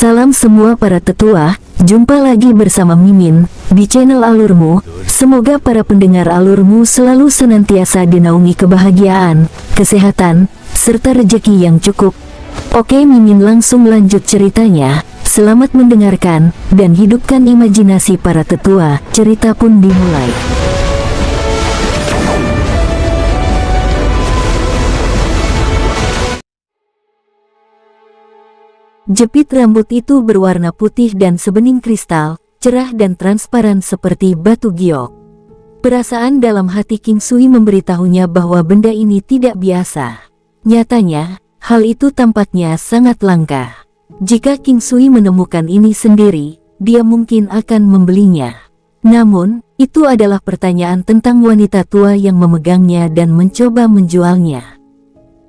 Salam semua para tetua, jumpa lagi bersama Mimin di channel Alurmu. Semoga para pendengar Alurmu selalu senantiasa dinaungi kebahagiaan, kesehatan, serta rezeki yang cukup. Oke, Mimin langsung lanjut ceritanya. Selamat mendengarkan dan hidupkan imajinasi para tetua. Cerita pun dimulai. Jepit rambut itu berwarna putih dan sebening kristal, cerah dan transparan seperti batu giok. Perasaan dalam hati King Sui memberitahunya bahwa benda ini tidak biasa. Nyatanya, hal itu tampaknya sangat langka. Jika King Sui menemukan ini sendiri, dia mungkin akan membelinya. Namun, itu adalah pertanyaan tentang wanita tua yang memegangnya dan mencoba menjualnya.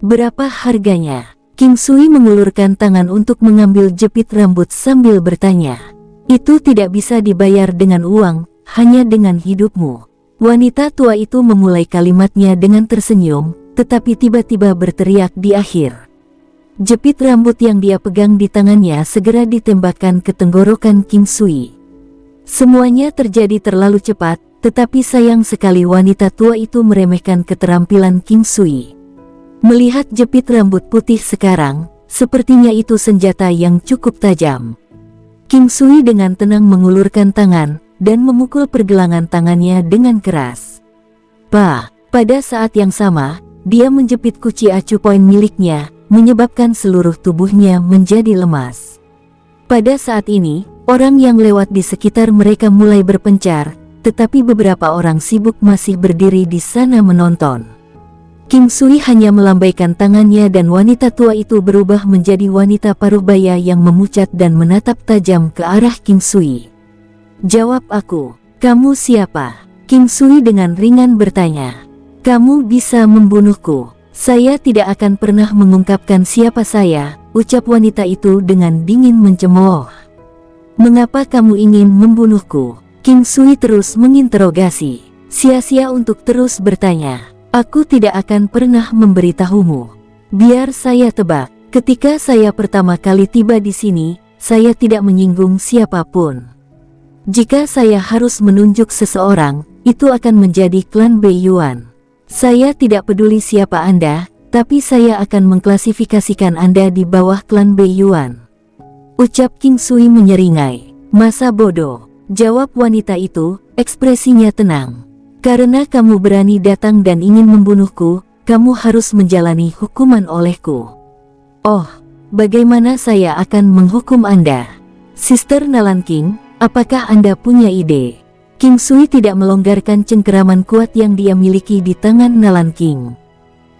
Berapa harganya? King Sui mengulurkan tangan untuk mengambil jepit rambut sambil bertanya. Itu tidak bisa dibayar dengan uang, hanya dengan hidupmu. Wanita tua itu memulai kalimatnya dengan tersenyum, tetapi tiba-tiba berteriak di akhir. Jepit rambut yang dia pegang di tangannya segera ditembakkan ke tenggorokan King Sui. Semuanya terjadi terlalu cepat, tetapi sayang sekali wanita tua itu meremehkan keterampilan King Sui. Melihat jepit rambut putih sekarang, sepertinya itu senjata yang cukup tajam. King Sui dengan tenang mengulurkan tangan, dan memukul pergelangan tangannya dengan keras. Pada saat yang sama, dia menjepit kunci acu poin miliknya, menyebabkan seluruh tubuhnya menjadi lemas. Pada saat ini, orang yang lewat di sekitar mereka mulai berpencar, tetapi beberapa orang sibuk masih berdiri di sana menonton. King Sui hanya melambaikan tangannya dan wanita tua itu berubah menjadi wanita paruh baya yang memucat dan menatap tajam ke arah King Sui. Jawab aku, kamu siapa? King Sui dengan ringan bertanya. Kamu bisa membunuhku. Saya tidak akan pernah mengungkapkan siapa saya, ucap wanita itu dengan dingin mencemooh. Mengapa kamu ingin membunuhku? King Sui terus menginterogasi. Sia-sia untuk terus bertanya. Aku tidak akan pernah memberitahumu. Biar saya tebak, ketika saya pertama kali tiba di sini, saya tidak menyinggung siapapun. Jika saya harus menunjuk seseorang, itu akan menjadi klan Beiyuan. Saya tidak peduli siapa Anda, tapi saya akan mengklasifikasikan Anda di bawah klan Beiyuan. Ucap King Sui menyeringai. Masa bodoh, jawab wanita itu, ekspresinya tenang. Karena kamu berani datang dan ingin membunuhku, kamu harus menjalani hukuman olehku. Oh, bagaimana saya akan menghukum Anda? Sister Nalan King, apakah Anda punya ide? King Sui tidak melonggarkan cengkeraman kuat yang dia miliki di tangan Nalan King.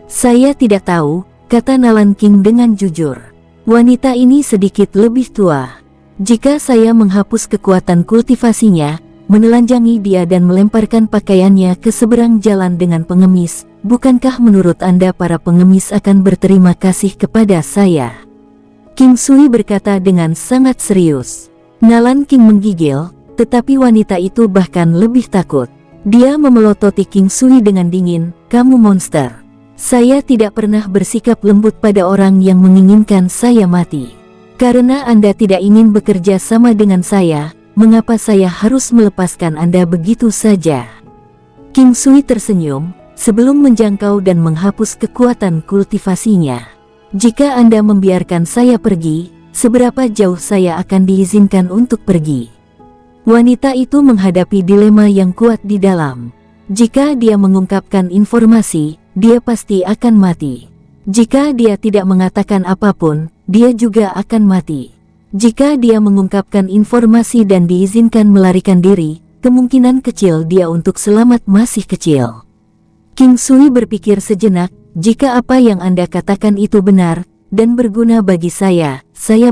Saya tidak tahu, kata Nalan King dengan jujur. Wanita ini sedikit lebih tua. Jika saya menghapus kekuatan kultivasinya, menelanjangi dia dan melemparkan pakaiannya ke seberang jalan dengan pengemis, bukankah menurut Anda para pengemis akan berterima kasih kepada saya? King Sui berkata dengan sangat serius. Nalan King menggigil, tetapi wanita itu bahkan lebih takut. Dia memelototi King Sui dengan dingin, kamu monster. Saya tidak pernah bersikap lembut pada orang yang menginginkan saya mati. Karena Anda tidak ingin bekerja sama dengan saya, mengapa saya harus melepaskan Anda begitu saja? King Sui tersenyum, sebelum menjangkau dan menghapus kekuatan kultivasinya. Jika Anda membiarkan saya pergi, seberapa jauh saya akan diizinkan untuk pergi? Wanita itu menghadapi dilema yang kuat di dalam. Jika dia mengungkapkan informasi, dia pasti akan mati. Jika dia tidak mengatakan apapun, dia juga akan mati. Jika dia mengungkapkan informasi dan diizinkan melarikan diri, kemungkinan kecil dia untuk selamat masih kecil. King Sui berpikir sejenak, jika apa yang Anda katakan itu benar, dan berguna bagi saya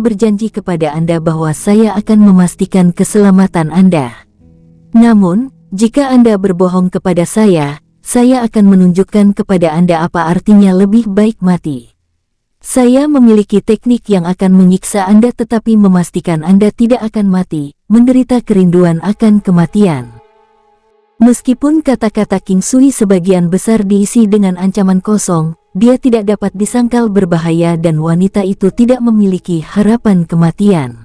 berjanji kepada Anda bahwa saya akan memastikan keselamatan Anda. Namun, jika Anda berbohong kepada saya akan menunjukkan kepada Anda apa artinya lebih baik mati. Saya memiliki teknik yang akan menyiksa Anda tetapi memastikan Anda tidak akan mati, menderita kerinduan akan kematian. Meskipun kata-kata King Sui sebagian besar diisi dengan ancaman kosong, dia tidak dapat disangkal berbahaya dan wanita itu tidak memiliki harapan kematian.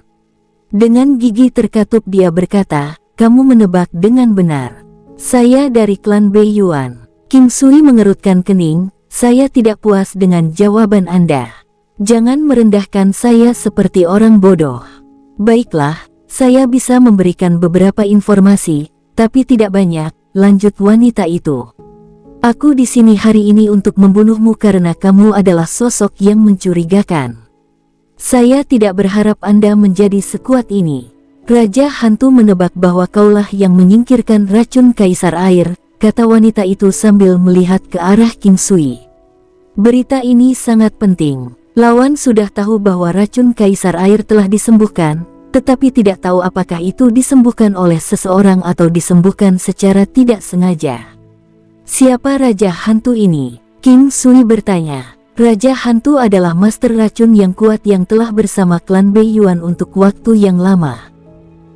Dengan gigi terkatup dia berkata, "Kamu menebak dengan benar. Saya dari klan Beiyuan." King Sui mengerutkan kening, "Saya tidak puas dengan jawaban Anda. Jangan merendahkan saya seperti orang bodoh." "Baiklah, saya bisa memberikan beberapa informasi, tapi tidak banyak," lanjut wanita itu. "Aku di sini hari ini untuk membunuhmu karena kamu adalah sosok yang mencurigakan. Saya tidak berharap Anda menjadi sekuat ini." "Raja Hantu menebak bahwa kaulah yang menyingkirkan racun Kaisar Air," kata wanita itu sambil melihat ke arah King Sui. "Berita ini sangat penting. Lawan sudah tahu bahwa racun Kaisar Air telah disembuhkan, tetapi tidak tahu apakah itu disembuhkan oleh seseorang atau disembuhkan secara tidak sengaja." "Siapa Raja Hantu ini?" King Sui bertanya. "Raja Hantu adalah master racun yang kuat yang telah bersama klan Beiyuan untuk waktu yang lama.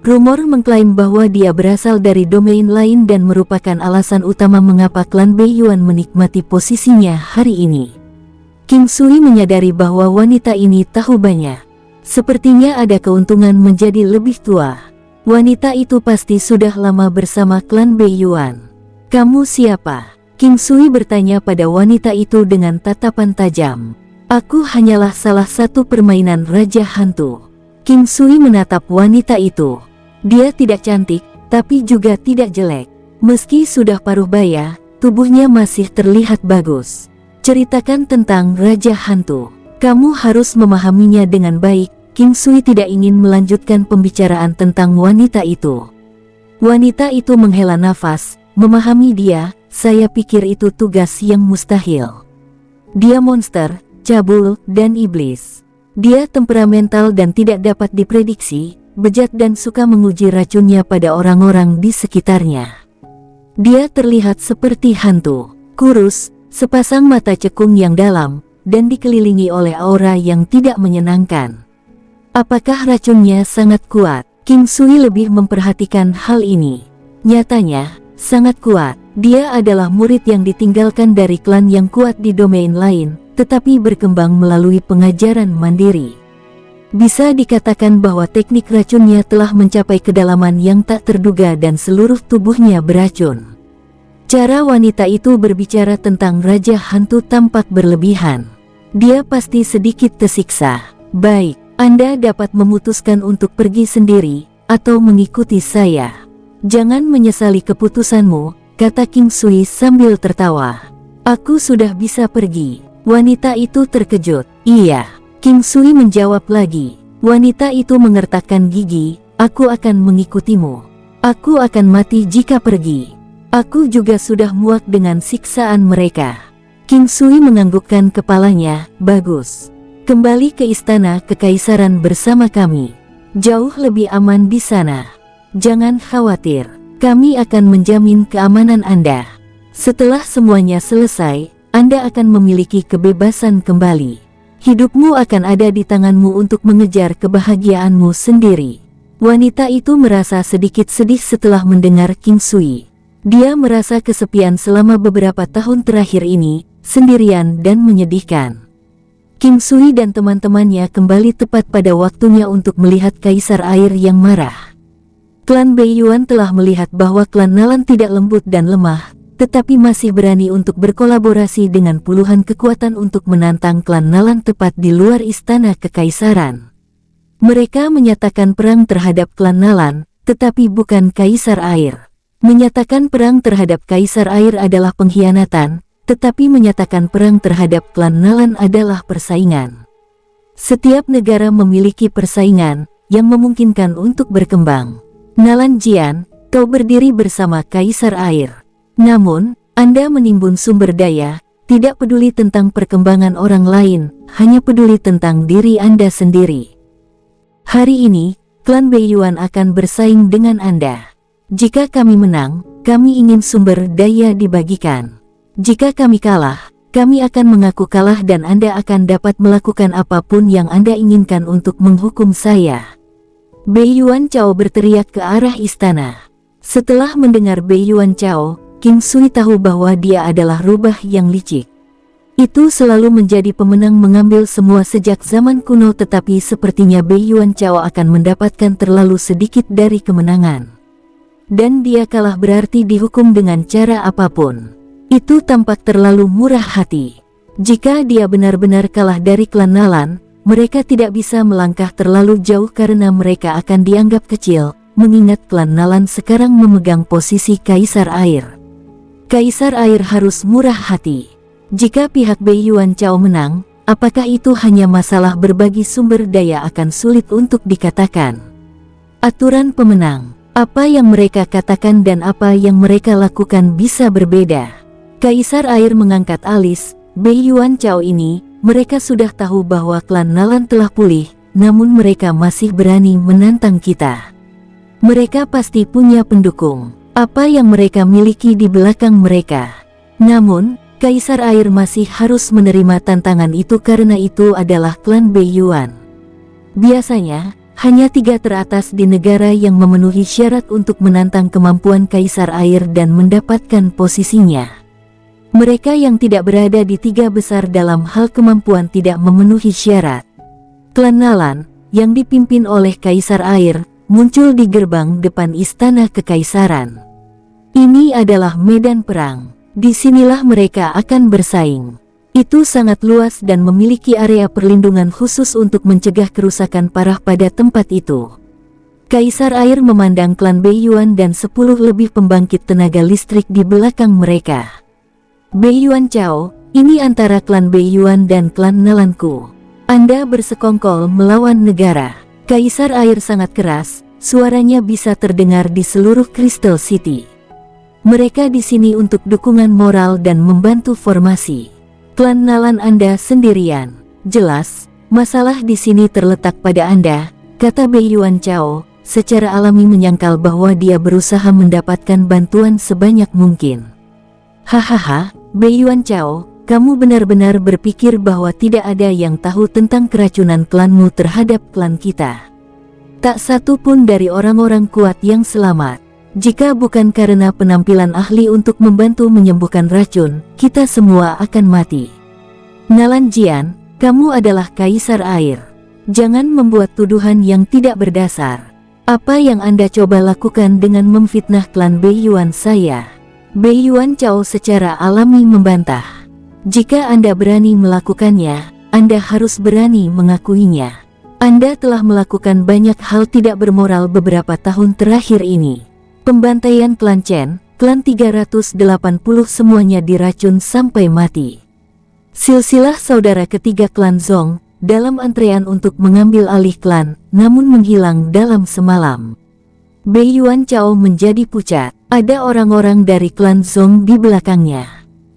Rumor mengklaim bahwa dia berasal dari domain lain dan merupakan alasan utama mengapa klan Beiyuan menikmati posisinya hari ini." King Sui menyadari bahwa wanita ini tahu banyak. Sepertinya ada keuntungan menjadi lebih tua. Wanita itu pasti sudah lama bersama klan Beiyuan. "Kamu siapa?" King Sui bertanya pada wanita itu dengan tatapan tajam. "Aku hanyalah salah satu permainan Raja Hantu." King Sui menatap wanita itu. Dia tidak cantik, tapi juga tidak jelek. Meski sudah paruh baya, tubuhnya masih terlihat bagus. "Ceritakan tentang Raja Hantu. Kamu harus memahaminya dengan baik." King Sui tidak ingin melanjutkan pembicaraan tentang wanita itu. Wanita itu menghela nafas, "Memahami dia, saya pikir itu tugas yang mustahil. Dia monster, cabul, dan iblis. Dia temperamental dan tidak dapat diprediksi, bejat dan suka menguji racunnya pada orang-orang di sekitarnya. Dia terlihat seperti hantu, kurus, sepasang mata cekung yang dalam, dan dikelilingi oleh aura yang tidak menyenangkan. Apakah racunnya sangat kuat?" King Sui lebih memperhatikan hal ini. "Nyatanya, sangat kuat. Dia adalah murid yang ditinggalkan dari klan yang kuat di domain lain, tetapi berkembang melalui pengajaran mandiri. Bisa dikatakan bahwa teknik racunnya telah mencapai kedalaman yang tak terduga dan seluruh tubuhnya beracun." Cara wanita itu berbicara tentang Raja Hantu tampak berlebihan. Dia pasti sedikit tersiksa. "Baik, Anda dapat memutuskan untuk pergi sendiri, atau mengikuti saya. Jangan menyesali keputusanmu," kata King Sui sambil tertawa. "Aku sudah bisa pergi." Wanita itu terkejut. "Iya." King Sui menjawab lagi. Wanita itu mengertakkan gigi, "Aku akan mengikutimu. Aku akan mati jika pergi. Aku juga sudah muak dengan siksaan mereka." King Sui menganggukkan kepalanya. "Bagus. Kembali ke istana kekaisaran bersama kami. Jauh lebih aman di sana. Jangan khawatir. Kami akan menjamin keamanan Anda. Setelah semuanya selesai, Anda akan memiliki kebebasan kembali. Hidupmu akan ada di tanganmu untuk mengejar kebahagiaanmu sendiri." Wanita itu merasa sedikit sedih setelah mendengar King Sui. Dia merasa kesepian selama beberapa tahun terakhir ini, sendirian dan menyedihkan. King Sui dan teman-temannya kembali tepat pada waktunya untuk melihat Kaisar Air yang marah. Klan Beiyuan telah melihat bahwa klan Nalan tidak lembut dan lemah, tetapi masih berani untuk berkolaborasi dengan puluhan kekuatan untuk menantang klan Nalan tepat di luar istana kekaisaran. Mereka menyatakan perang terhadap klan Nalan, tetapi bukan Kaisar Air. Menyatakan perang terhadap Kaisar Air adalah pengkhianatan, tetapi menyatakan perang terhadap klan Nalan adalah persaingan. Setiap negara memiliki persaingan yang memungkinkan untuk berkembang. Nalan Jian, kau berdiri bersama Kaisar Air. Namun, Anda menimbun sumber daya, tidak peduli tentang perkembangan orang lain, hanya peduli tentang diri Anda sendiri. Hari ini, klan Beiyuan akan bersaing dengan Anda. Jika kami menang, kami ingin sumber daya dibagikan. Jika kami kalah, kami akan mengaku kalah dan Anda akan dapat melakukan apapun yang Anda inginkan untuk menghukum saya." Beiyuan Cao berteriak ke arah istana. Setelah mendengar Beiyuan Cao, King Sui tahu bahwa dia adalah rubah yang licik. Itu selalu menjadi pemenang mengambil semua sejak zaman kuno, tetapi sepertinya Bei Yuan Chao akan mendapatkan terlalu sedikit dari kemenangan. Dan dia kalah berarti dihukum dengan cara apapun. Itu tampak terlalu murah hati. Jika dia benar-benar kalah dari klan Nalan, mereka tidak bisa melangkah terlalu jauh karena mereka akan dianggap kecil, mengingat klan Nalan sekarang memegang posisi Kaisar Air. Kaisar Air harus murah hati. Jika pihak Bei Yuan Chao menang, apakah itu hanya masalah berbagi sumber daya akan sulit untuk dikatakan. Aturan pemenang, apa yang mereka katakan dan apa yang mereka lakukan bisa berbeda. Kaisar Air mengangkat alis. Bei Yuan Chao ini, mereka sudah tahu bahwa klan Nalan telah pulih, namun mereka masih berani menantang kita. Mereka pasti punya pendukung. Apa yang mereka miliki di belakang mereka. Namun, Kaisar Air masih harus menerima tantangan itu karena itu adalah klan Bei Yuan. Biasanya, hanya 3 teratas di negara yang memenuhi syarat untuk menantang kemampuan Kaisar Air dan mendapatkan posisinya. Mereka yang tidak berada di 3 besar dalam hal kemampuan tidak memenuhi syarat. Klan Nalan, yang dipimpin oleh Kaisar Air, muncul di gerbang depan istana kekaisaran. Ini adalah medan perang. Disinilah mereka akan bersaing. Itu sangat luas dan memiliki area perlindungan khusus untuk mencegah kerusakan parah pada tempat itu. Kaisar Air memandang klan Bei Yuan dan 10 lebih pembangkit tenaga listrik di belakang mereka. Bei Yuan Chao, ini antara klan Bei Yuan dan klan Nalanku. Anda bersekongkol melawan negara. Kaisar Air sangat keras, suaranya bisa terdengar di seluruh Crystal City. Mereka di sini untuk dukungan moral dan membantu formasi. Klan Nalan Anda sendirian. Jelas, masalah di sini terletak pada Anda, kata Bei Yuan Chao, secara alami menyangkal bahwa dia berusaha mendapatkan bantuan sebanyak mungkin. Hahaha, Bei Yuan Chao, kamu benar-benar berpikir bahwa tidak ada yang tahu tentang keracunan klanmu terhadap klan kita. Tak satu pun dari orang-orang kuat yang selamat. Jika bukan karena penampilan ahli untuk membantu menyembuhkan racun, kita semua akan mati. Nalan Jian, kamu adalah Kaisar Air. Jangan membuat tuduhan yang tidak berdasar. Apa yang Anda coba lakukan dengan memfitnah klan Bei Yuan saya? Bei Yuan Chao secara alami membantah. Jika Anda berani melakukannya, Anda harus berani mengakuinya. Anda telah melakukan banyak hal tidak bermoral beberapa tahun terakhir ini. Pembantaian klan Chen, klan 380 semuanya diracun sampai mati. Silsilah saudara ketiga klan Zong, dalam antrean untuk mengambil alih klan, namun menghilang dalam semalam. Bei Yuan Chao menjadi pucat, ada orang-orang dari klan Zong di belakangnya.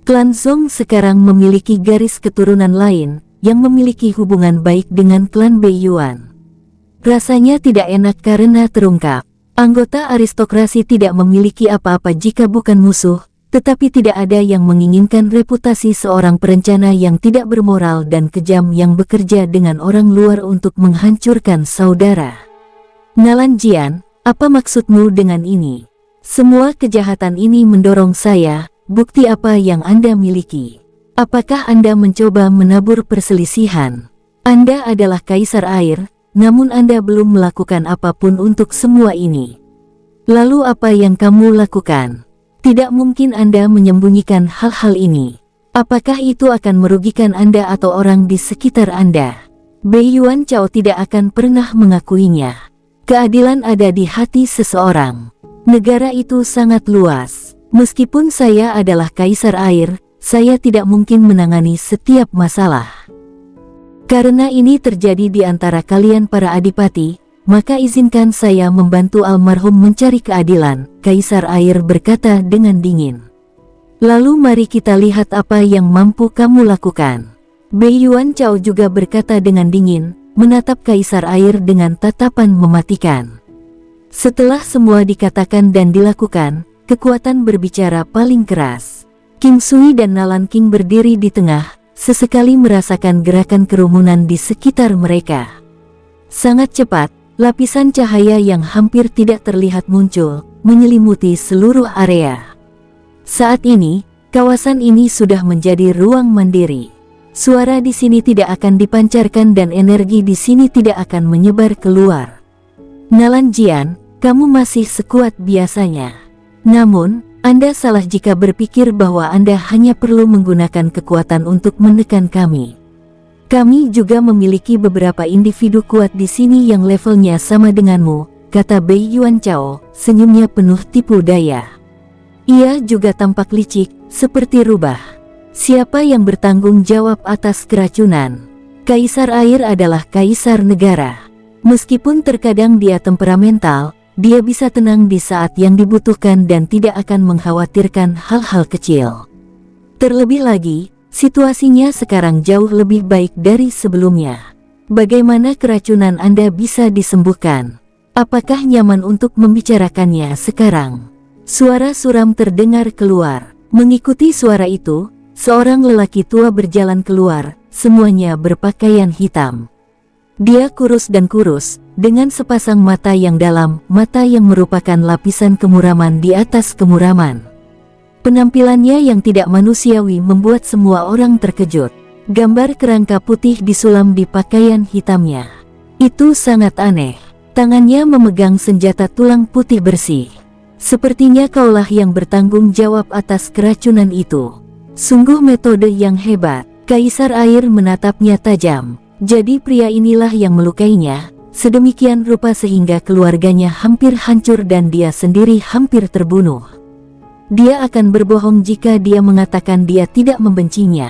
Klan Zong sekarang memiliki garis keturunan lain, yang memiliki hubungan baik dengan klan Bei Yuan. Rasanya tidak enak karena terungkap. Anggota aristokrasi tidak memiliki apa-apa jika bukan musuh, tetapi tidak ada yang menginginkan reputasi seorang perencana yang tidak bermoral dan kejam yang bekerja dengan orang luar untuk menghancurkan saudara. Nalan Jian, apa maksudmu dengan ini? Semua kejahatan ini mendorong saya. Bukti apa yang Anda miliki? Apakah Anda mencoba menabur perselisihan? Anda adalah Kaisar Air, namun Anda belum melakukan apapun untuk semua ini. Lalu apa yang kamu lakukan? Tidak mungkin Anda menyembunyikan hal-hal ini. Apakah itu akan merugikan Anda atau orang di sekitar Anda? Bei Yuan Chao tidak akan pernah mengakuinya. Keadilan ada di hati seseorang. Negara itu sangat luas. Meskipun saya adalah Kaisar Air, saya tidak mungkin menangani setiap masalah. Karena ini terjadi di antara kalian para adipati, maka izinkan saya membantu almarhum mencari keadilan, Kaisar Air berkata dengan dingin. Lalu mari kita lihat apa yang mampu kamu lakukan. Bei Yuan Chao juga berkata dengan dingin, menatap Kaisar Air dengan tatapan mematikan. Setelah semua dikatakan dan dilakukan, kekuatan berbicara paling keras. King Sui dan Nalan King berdiri di tengah, sesekali merasakan gerakan kerumunan di sekitar mereka. Sangat cepat, lapisan cahaya yang hampir tidak terlihat muncul, menyelimuti seluruh area. Saat ini, kawasan ini sudah menjadi ruang mandiri. Suara di sini tidak akan dipancarkan dan energi di sini tidak akan menyebar keluar. Nalan Jian, kamu masih sekuat biasanya. Namun, Anda salah jika berpikir bahwa Anda hanya perlu menggunakan kekuatan untuk menekan kami. Kami juga memiliki beberapa individu kuat di sini yang levelnya sama denganmu, kata Bei Yuan Chao, senyumnya penuh tipu daya. Ia juga tampak licik, seperti rubah. Siapa yang bertanggung jawab atas keracunan? Kaisar air adalah kaisar negara. Meskipun terkadang dia temperamental, dia bisa tenang di saat yang dibutuhkan dan tidak akan mengkhawatirkan hal-hal kecil. Terlebih lagi, situasinya sekarang jauh lebih baik dari sebelumnya. Bagaimana keracunan Anda bisa disembuhkan? Apakah nyaman untuk membicarakannya sekarang? Suara suram terdengar keluar. Mengikuti suara itu, seorang lelaki tua berjalan keluar, semuanya berpakaian hitam. Dia kurus dan kurus, dengan sepasang mata yang dalam, mata yang merupakan lapisan kemuraman di atas kemuraman. Penampilannya yang tidak manusiawi membuat semua orang terkejut. Gambar kerangka putih disulam di pakaian hitamnya. Itu sangat aneh. Tangannya memegang senjata tulang putih bersih. Sepertinya kaulah yang bertanggung jawab atas keracunan itu. Sungguh metode yang hebat. Kaisar air menatapnya tajam. Jadi pria inilah yang melukainya, sedemikian rupa sehingga keluarganya hampir hancur dan dia sendiri hampir terbunuh. Dia akan berbohong jika dia mengatakan dia tidak membencinya.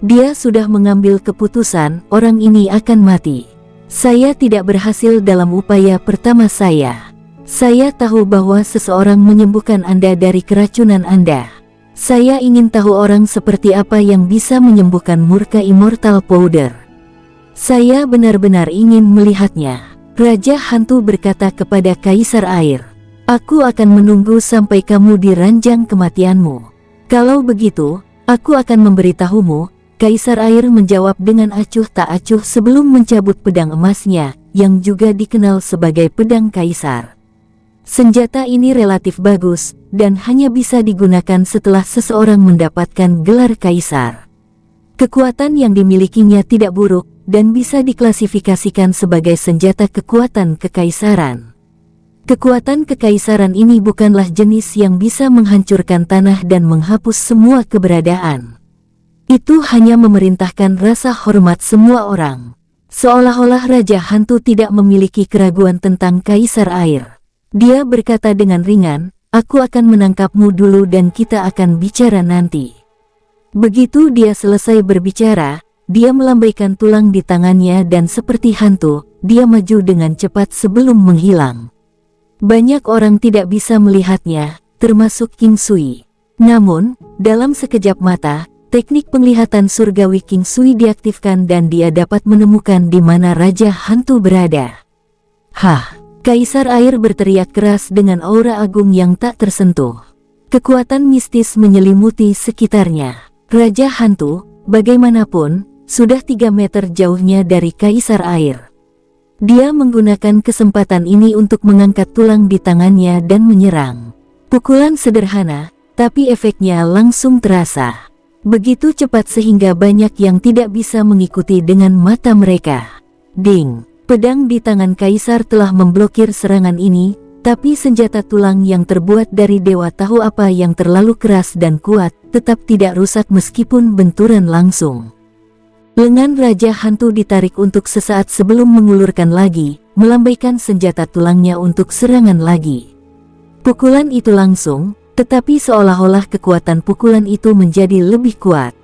Dia sudah mengambil keputusan, orang ini akan mati. Saya tidak berhasil dalam upaya pertama saya. Saya tahu bahwa seseorang menyembuhkan Anda dari keracunan Anda. Saya ingin tahu orang seperti apa yang bisa menyembuhkan murka Immortal Powder. Saya benar-benar ingin melihatnya. Raja Hantu berkata kepada Kaisar Air, aku akan menunggu sampai kamu di ranjang kematianmu. Kalau begitu, aku akan memberitahumu. Kaisar Air menjawab dengan acuh tak acuh sebelum mencabut pedang emasnya, yang juga dikenal sebagai pedang Kaisar. Senjata ini relatif bagus, dan hanya bisa digunakan setelah seseorang mendapatkan gelar Kaisar. Kekuatan yang dimilikinya tidak buruk, dan bisa diklasifikasikan sebagai senjata kekuatan kekaisaran. Kekuatan kekaisaran ini bukanlah jenis yang bisa menghancurkan tanah dan menghapus semua keberadaan. Itu hanya memerintahkan rasa hormat semua orang. Seolah-olah Raja Hantu tidak memiliki keraguan tentang Kaisar Air. Dia berkata dengan ringan, aku akan menangkapmu dulu dan kita akan bicara nanti. Begitu dia selesai berbicara, dia melambaikan tulang di tangannya dan seperti hantu, dia maju dengan cepat sebelum menghilang. Banyak orang tidak bisa melihatnya, termasuk King Sui. Namun, dalam sekejap mata, teknik penglihatan surgawi King Sui diaktifkan dan dia dapat menemukan di mana Raja Hantu berada. Hah! Kaisar Air berteriak keras dengan aura agung yang tak tersentuh. Kekuatan mistis menyelimuti sekitarnya. Raja Hantu, bagaimanapun, sudah 3 meter jauhnya dari Kaisar Air. Dia menggunakan kesempatan ini untuk mengangkat tulang di tangannya dan menyerang. Pukulan sederhana, tapi efeknya langsung terasa. Begitu cepat sehingga banyak yang tidak bisa mengikuti dengan mata mereka. Ding! Pedang di tangan Kaisar telah memblokir serangan ini, tapi senjata tulang yang terbuat dari dewa tahu apa yang terlalu keras dan kuat, tetap tidak rusak meskipun benturan langsung. Lengan Raja Hantu ditarik untuk sesaat sebelum mengulurkan lagi, melambaikan senjata tulangnya untuk serangan lagi. Pukulan itu langsung, tetapi seolah-olah kekuatan pukulan itu menjadi lebih kuat.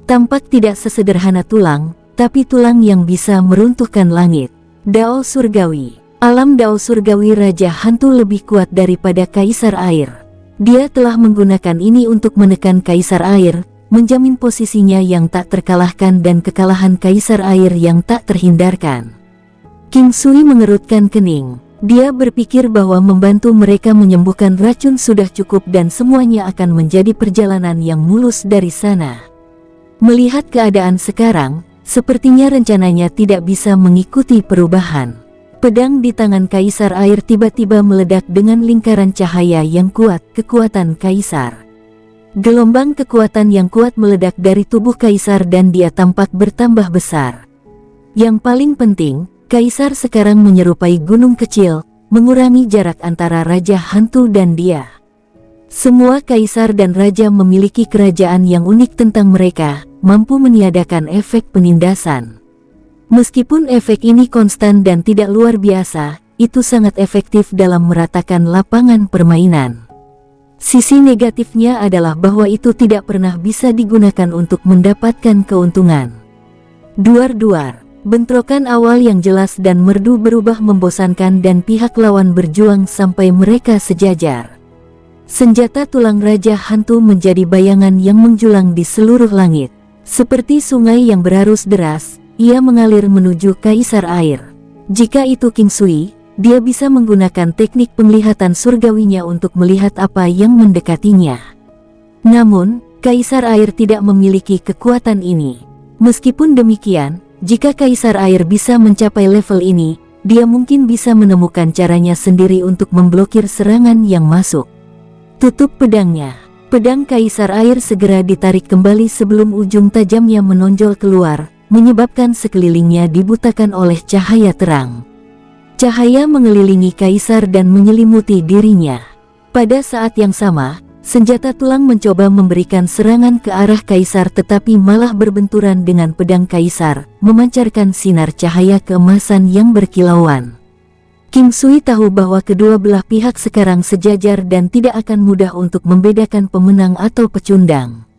Tampak tidak sesederhana tulang, tapi tulang yang bisa meruntuhkan langit. Dao Surgawi. Alam Dao Surgawi Raja Hantu lebih kuat daripada Kaisar Air. Dia telah menggunakan ini untuk menekan Kaisar Air, menjamin posisinya yang tak terkalahkan dan kekalahan Kaisar Air yang tak terhindarkan. King Sui mengerutkan kening. Dia berpikir bahwa membantu mereka menyembuhkan racun sudah cukup dan semuanya akan menjadi perjalanan yang mulus dari sana. Melihat keadaan sekarang, sepertinya rencananya tidak bisa mengikuti perubahan. Pedang di tangan Kaisar Air tiba-tiba meledak dengan lingkaran cahaya yang kuat, kekuatan Kaisar. Gelombang kekuatan yang kuat meledak dari tubuh kaisar dan dia tampak bertambah besar. Yang paling penting, kaisar sekarang menyerupai gunung kecil, mengurangi jarak antara Raja Hantu dan dia. Semua kaisar dan raja memiliki kerajaan yang unik tentang mereka, mampu meniadakan efek penindasan. Meskipun efek ini konstan dan tidak luar biasa, itu sangat efektif dalam meratakan lapangan permainan. Sisi negatifnya adalah bahwa itu tidak pernah bisa digunakan untuk mendapatkan keuntungan. Duar-duar, bentrokan awal yang jelas dan merdu berubah membosankan dan pihak lawan berjuang sampai mereka sejajar. Senjata tulang Raja Hantu menjadi bayangan yang menjulang di seluruh langit. Seperti sungai yang berarus deras, ia mengalir menuju Kaisar Air. Jika itu King Sui, dia bisa menggunakan teknik penglihatan surgawinya untuk melihat apa yang mendekatinya. Namun, Kaisar Air tidak memiliki kekuatan ini. Meskipun demikian, jika Kaisar Air bisa mencapai level ini, dia mungkin bisa menemukan caranya sendiri untuk memblokir serangan yang masuk. Tutup pedangnya. Pedang Kaisar Air segera ditarik kembali sebelum ujung tajamnya menonjol keluar, menyebabkan sekelilingnya dibutakan oleh cahaya terang. Cahaya mengelilingi kaisar dan menyelimuti dirinya. Pada saat yang sama, senjata tulang mencoba memberikan serangan ke arah kaisar tetapi malah berbenturan dengan pedang kaisar, memancarkan sinar cahaya keemasan yang berkilauan. King Sui tahu bahwa kedua belah pihak sekarang sejajar dan tidak akan mudah untuk membedakan pemenang atau pecundang.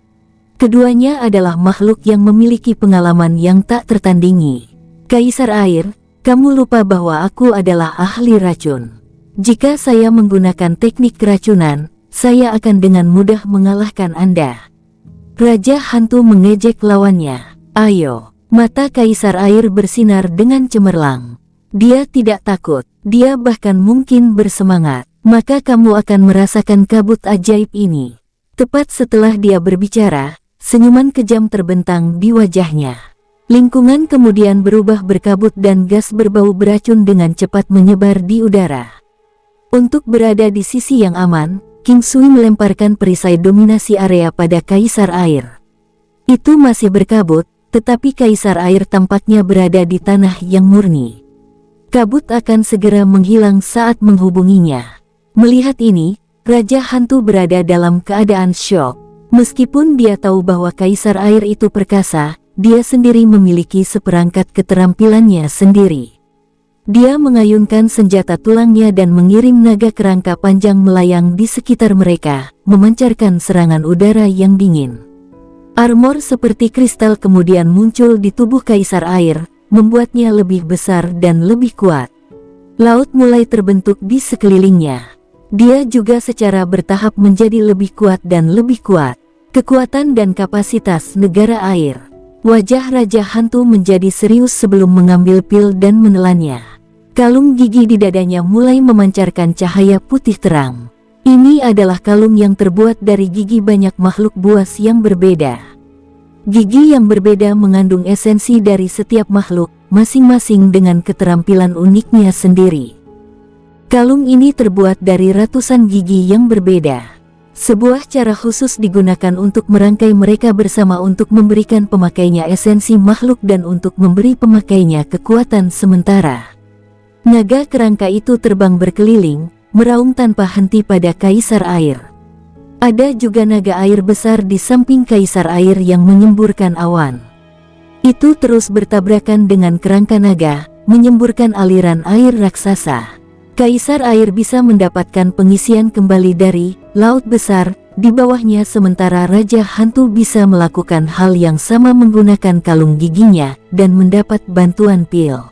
Keduanya adalah makhluk yang memiliki pengalaman yang tak tertandingi. Kaisar Air, kamu lupa bahwa aku adalah ahli racun. Jika saya menggunakan teknik keracunan, saya akan dengan mudah mengalahkan Anda. Raja Hantu mengejek lawannya. Ayo. Mata Kaisar Air bersinar dengan cemerlang. Dia tidak takut, dia bahkan mungkin bersemangat. Maka kamu akan merasakan kabut ajaib ini. Tepat setelah dia berbicara, senyuman kejam terbentang di wajahnya. Lingkungan kemudian berubah berkabut dan gas berbau beracun dengan cepat menyebar di udara. Untuk berada di sisi yang aman, King Sui melemparkan perisai dominasi area pada Kaisar Air. Itu masih berkabut, tetapi Kaisar Air tampaknya berada di tanah yang murni. Kabut akan segera menghilang saat menghubunginya. Melihat ini, Raja Hantu berada dalam keadaan syok. Meskipun dia tahu bahwa Kaisar Air itu perkasa, dia sendiri memiliki seperangkat keterampilannya sendiri. Dia mengayunkan senjata tulangnya dan mengirim naga kerangka panjang melayang di sekitar mereka, memancarkan serangan udara yang dingin. Armor seperti kristal kemudian muncul di tubuh Kaisar Air, membuatnya lebih besar dan lebih kuat. Laut mulai terbentuk di sekelilingnya. Dia juga secara bertahap menjadi lebih kuat dan lebih kuat. Kekuatan dan kapasitas negara air. Wajah Raja Hantu menjadi serius sebelum mengambil pil dan menelannya. Kalung gigi di dadanya mulai memancarkan cahaya putih terang. Ini adalah kalung yang terbuat dari gigi banyak makhluk buas yang berbeda. Gigi yang berbeda mengandung esensi dari setiap makhluk, masing-masing dengan keterampilan uniknya sendiri. Kalung ini terbuat dari ratusan gigi yang berbeda. Sebuah cara khusus digunakan untuk merangkai mereka bersama untuk memberikan pemakainya esensi makhluk dan untuk memberi pemakainya kekuatan sementara. Naga kerangka itu terbang berkeliling, meraung tanpa henti pada Kaisar Air. Ada juga naga air besar di samping Kaisar Air yang menyemburkan awan. Itu terus bertabrakan dengan kerangka naga, menyemburkan aliran air raksasa. Kaisar Air bisa mendapatkan pengisian kembali dari laut besar di bawahnya sementara Raja Hantu bisa melakukan hal yang sama menggunakan kalung giginya dan mendapat bantuan pil.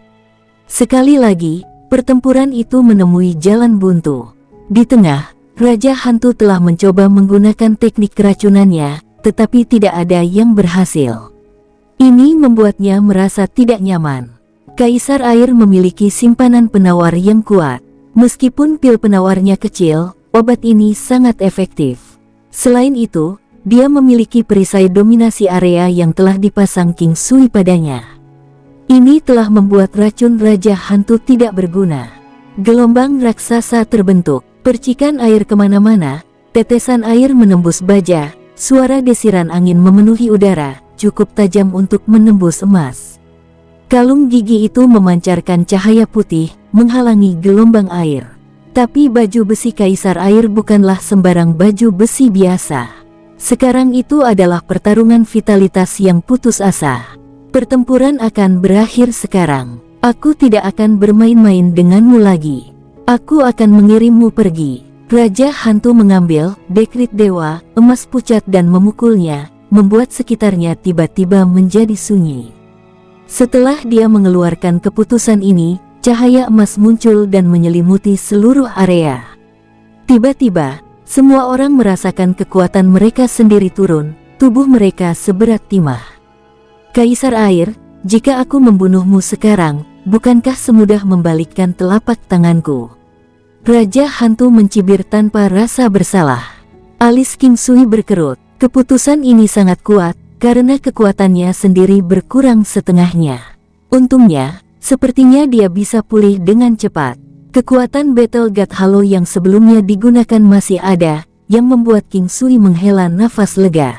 Sekali lagi, pertempuran itu menemui jalan buntu. Di tengah, Raja Hantu telah mencoba menggunakan teknik keracunannya, tetapi tidak ada yang berhasil. Ini membuatnya merasa tidak nyaman. Kaisar Air memiliki simpanan penawar yang kuat. Meskipun pil penawarnya kecil, obat ini sangat efektif. Selain itu, dia memiliki perisai dominasi area yang telah dipasang King Sui padanya. Ini telah membuat racun Raja Hantu tidak berguna. Gelombang raksasa terbentuk, percikan air kemana-mana, tetesan air menembus baja, Suara desiran angin memenuhi udara, cukup tajam untuk menembus emas. Kalung gigi itu memancarkan cahaya putih, menghalangi gelombang air. Tapi baju besi Kaisar Air bukanlah sembarang baju besi biasa. Sekarang itu adalah pertarungan vitalitas yang putus asa. Pertempuran akan berakhir sekarang. Aku tidak akan bermain-main denganmu lagi. Aku akan mengirimmu pergi. Raja Hantu mengambil dekrit dewa, emas pucat dan memukulnya, membuat sekitarnya tiba-tiba menjadi sunyi. Setelah dia mengeluarkan keputusan ini, cahaya emas muncul dan menyelimuti seluruh area. Tiba-tiba, semua orang merasakan kekuatan mereka sendiri turun, tubuh mereka seberat timah. Kaisar Air, jika aku membunuhmu sekarang, bukankah semudah membalikkan telapak tanganku? Raja Hantu mencibir tanpa rasa bersalah. Alis King Sui berkerut. Keputusan ini sangat kuat, karena kekuatannya sendiri berkurang setengahnya. Untungnya, sepertinya dia bisa pulih dengan cepat. Kekuatan Battle God Halo yang sebelumnya digunakan masih ada, yang membuat King Sui menghela nafas lega.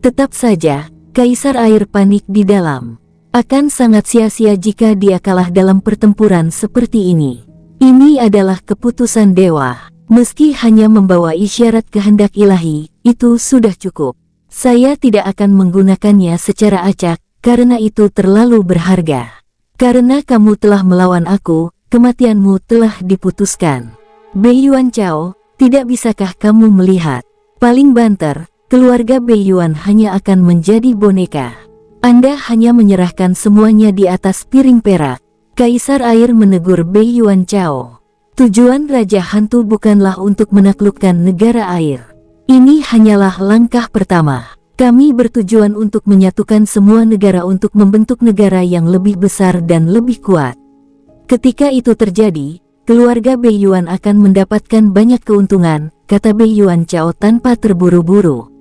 Tetap saja, Kaisar Air panik di dalam. Akan sangat sia-sia jika dia kalah dalam pertempuran seperti ini. Ini adalah keputusan dewa. Meski hanya membawa isyarat kehendak ilahi, itu sudah cukup. Saya tidak akan menggunakannya secara acak, karena itu terlalu berharga. Karena kamu telah melawan aku, kematianmu telah diputuskan. Bei Yuan Chao, tidak bisakah kamu melihat? Paling banter, keluarga Bei Yuan hanya akan menjadi boneka. Anda hanya menyerahkan semuanya di atas piring perak. Kaisar Air menegur Bei Yuan Chao. Tujuan Raja Hantu bukanlah untuk menaklukkan negara air. Ini hanyalah langkah pertama. Kami bertujuan untuk menyatukan semua negara untuk membentuk negara yang lebih besar dan lebih kuat. Ketika itu terjadi, keluarga Bei Yuan akan mendapatkan banyak keuntungan, kata Bei Yuan Chao tanpa terburu-buru.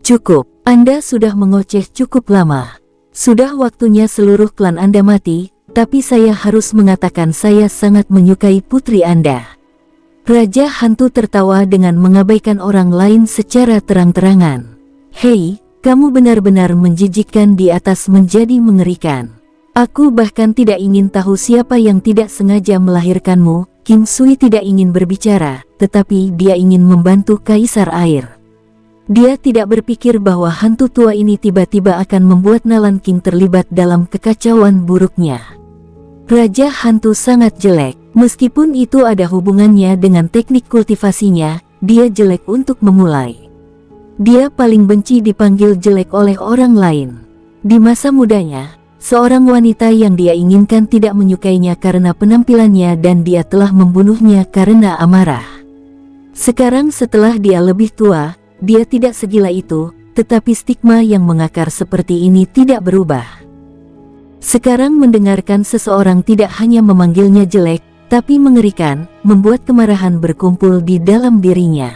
Cukup, Anda sudah mengoceh cukup lama. Sudah waktunya seluruh klan Anda mati, tapi saya harus mengatakan saya sangat menyukai putri Anda. Raja Hantu tertawa dengan mengabaikan orang lain secara terang-terangan. Hei, kamu benar-benar menjijikkan di atas menjadi mengerikan. Aku bahkan tidak ingin tahu siapa yang tidak sengaja melahirkanmu. King Sui tidak ingin berbicara, tetapi dia ingin membantu Kaisar Air. Dia tidak berpikir bahwa hantu tua ini tiba-tiba akan membuat Nalan King terlibat dalam kekacauan buruknya. Raja Hantu sangat jelek, meskipun itu ada hubungannya dengan teknik kultivasinya, dia jelek untuk memulai. Dia paling benci dipanggil jelek oleh orang lain. Di masa mudanya, seorang wanita yang dia inginkan tidak menyukainya karena penampilannya dan dia telah membunuhnya karena amarah. Sekarang setelah dia lebih tua, dia tidak segila itu, tetapi stigma yang mengakar seperti ini tidak berubah. Sekarang mendengarkan seseorang tidak hanya memanggilnya jelek, tapi mengerikan, membuat kemarahan berkumpul di dalam dirinya.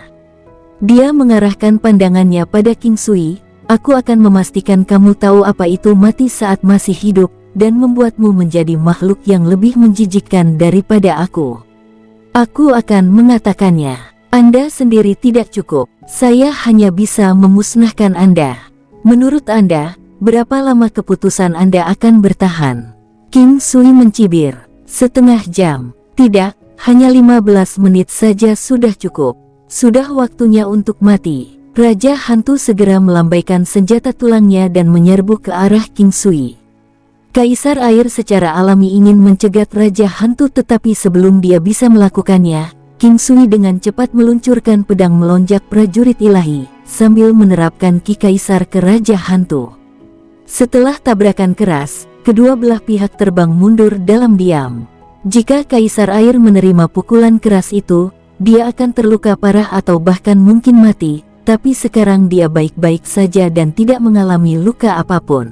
Dia mengarahkan pandangannya pada King Sui. Aku akan memastikan kamu tahu apa itu mati saat masih hidup, dan membuatmu menjadi makhluk yang lebih menjijikkan daripada aku. Aku akan mengatakannya. Anda sendiri tidak cukup. Saya hanya bisa memusnahkan Anda. Menurut Anda, berapa lama keputusan Anda akan bertahan? King Sui mencibir. Setengah jam. Tidak, hanya 15 menit saja sudah cukup. Sudah waktunya untuk mati. Raja Hantu segera melambaikan senjata tulangnya dan menyerbu ke arah King Sui. Kaisar Air secara alami ingin mencegat Raja Hantu, tetapi sebelum dia bisa melakukannya, King Sui dengan cepat meluncurkan pedang melonjak prajurit ilahi, sambil menerapkan Ki Kaisar ke Raja Hantu. Setelah tabrakan keras, kedua belah pihak terbang mundur dalam diam. Jika Kaisar Air menerima pukulan keras itu, dia akan terluka parah atau bahkan mungkin mati, tapi sekarang dia baik-baik saja dan tidak mengalami luka apapun.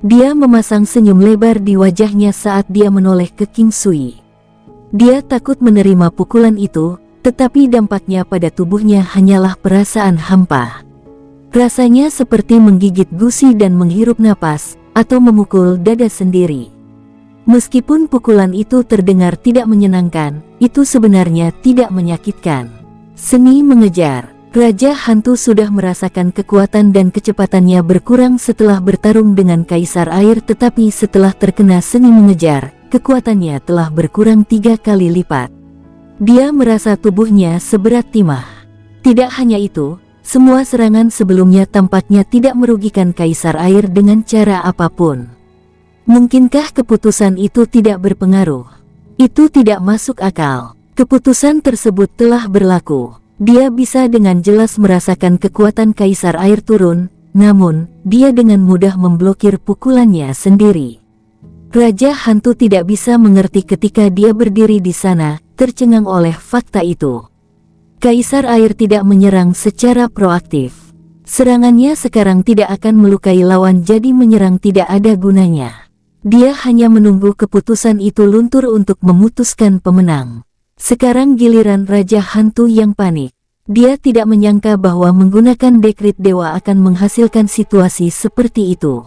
Dia memasang senyum lebar di wajahnya saat dia menoleh ke King Sui. Dia takut menerima pukulan itu, tetapi dampaknya pada tubuhnya hanyalah perasaan hampa. Rasanya seperti menggigit gusi dan menghirup napas, atau memukul dada sendiri. Meskipun pukulan itu terdengar tidak menyenangkan, itu sebenarnya tidak menyakitkan. Seni mengejar. Raja Hantu sudah merasakan kekuatan dan kecepatannya berkurang setelah bertarung dengan Kaisar Air, tetapi setelah terkena seni mengejar, kekuatannya telah berkurang 3 kali lipat. Dia merasa tubuhnya seberat timah. Tidak hanya itu, semua serangan sebelumnya tampaknya tidak merugikan Kaisar Air dengan cara apapun. Mungkinkah keputusan itu tidak berpengaruh? Itu tidak masuk akal. Keputusan tersebut telah berlaku. Dia bisa dengan jelas merasakan kekuatan Kaisar Air turun, namun dia dengan mudah memblokir pukulannya sendiri. Raja Hantu tidak bisa mengerti ketika dia berdiri di sana, tercengang oleh fakta itu. Kaisar Air tidak menyerang secara proaktif. Serangannya sekarang tidak akan melukai lawan, jadi menyerang tidak ada gunanya. Dia hanya menunggu keputusan itu luntur untuk memutuskan pemenang. Sekarang giliran Raja Hantu yang panik. Dia tidak menyangka bahwa menggunakan dekrit dewa akan menghasilkan situasi seperti itu.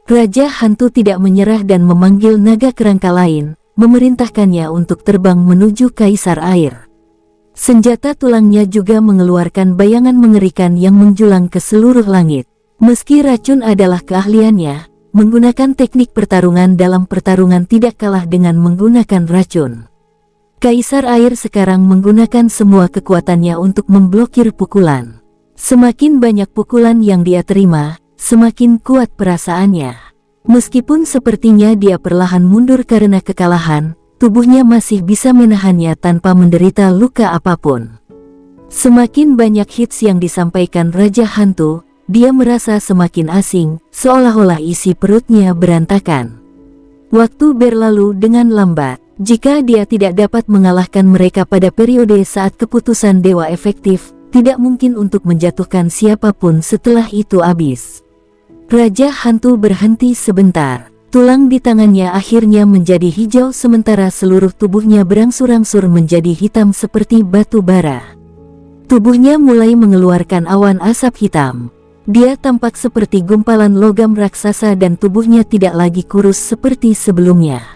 Raja Hantu tidak menyerah dan memanggil naga kerangka lain, memerintahkannya untuk terbang menuju Kaisar Air. Senjata tulangnya juga mengeluarkan bayangan mengerikan yang menjulang ke seluruh langit. Meski racun adalah keahliannya, menggunakan teknik pertarungan dalam pertarungan tidak kalah dengan menggunakan racun. Kaisar Air sekarang menggunakan semua kekuatannya untuk memblokir pukulan. Semakin banyak pukulan yang dia terima, semakin kuat perasaannya. Meskipun sepertinya dia perlahan mundur karena kekalahan, tubuhnya masih bisa menahannya tanpa menderita luka apapun. Semakin banyak hits yang disampaikan Raja Hantu, dia merasa semakin asing, seolah-olah isi perutnya berantakan. Waktu berlalu dengan lambat. Jika dia tidak dapat mengalahkan mereka pada periode saat keputusan dewa efektif, tidak mungkin untuk menjatuhkan siapapun setelah itu habis. Raja Hantu berhenti sebentar. Tulang di tangannya akhirnya menjadi hijau sementara seluruh tubuhnya berangsur-angsur menjadi hitam seperti batu bara. Tubuhnya mulai mengeluarkan awan asap hitam. Dia tampak seperti gumpalan logam raksasa dan tubuhnya tidak lagi kurus seperti sebelumnya.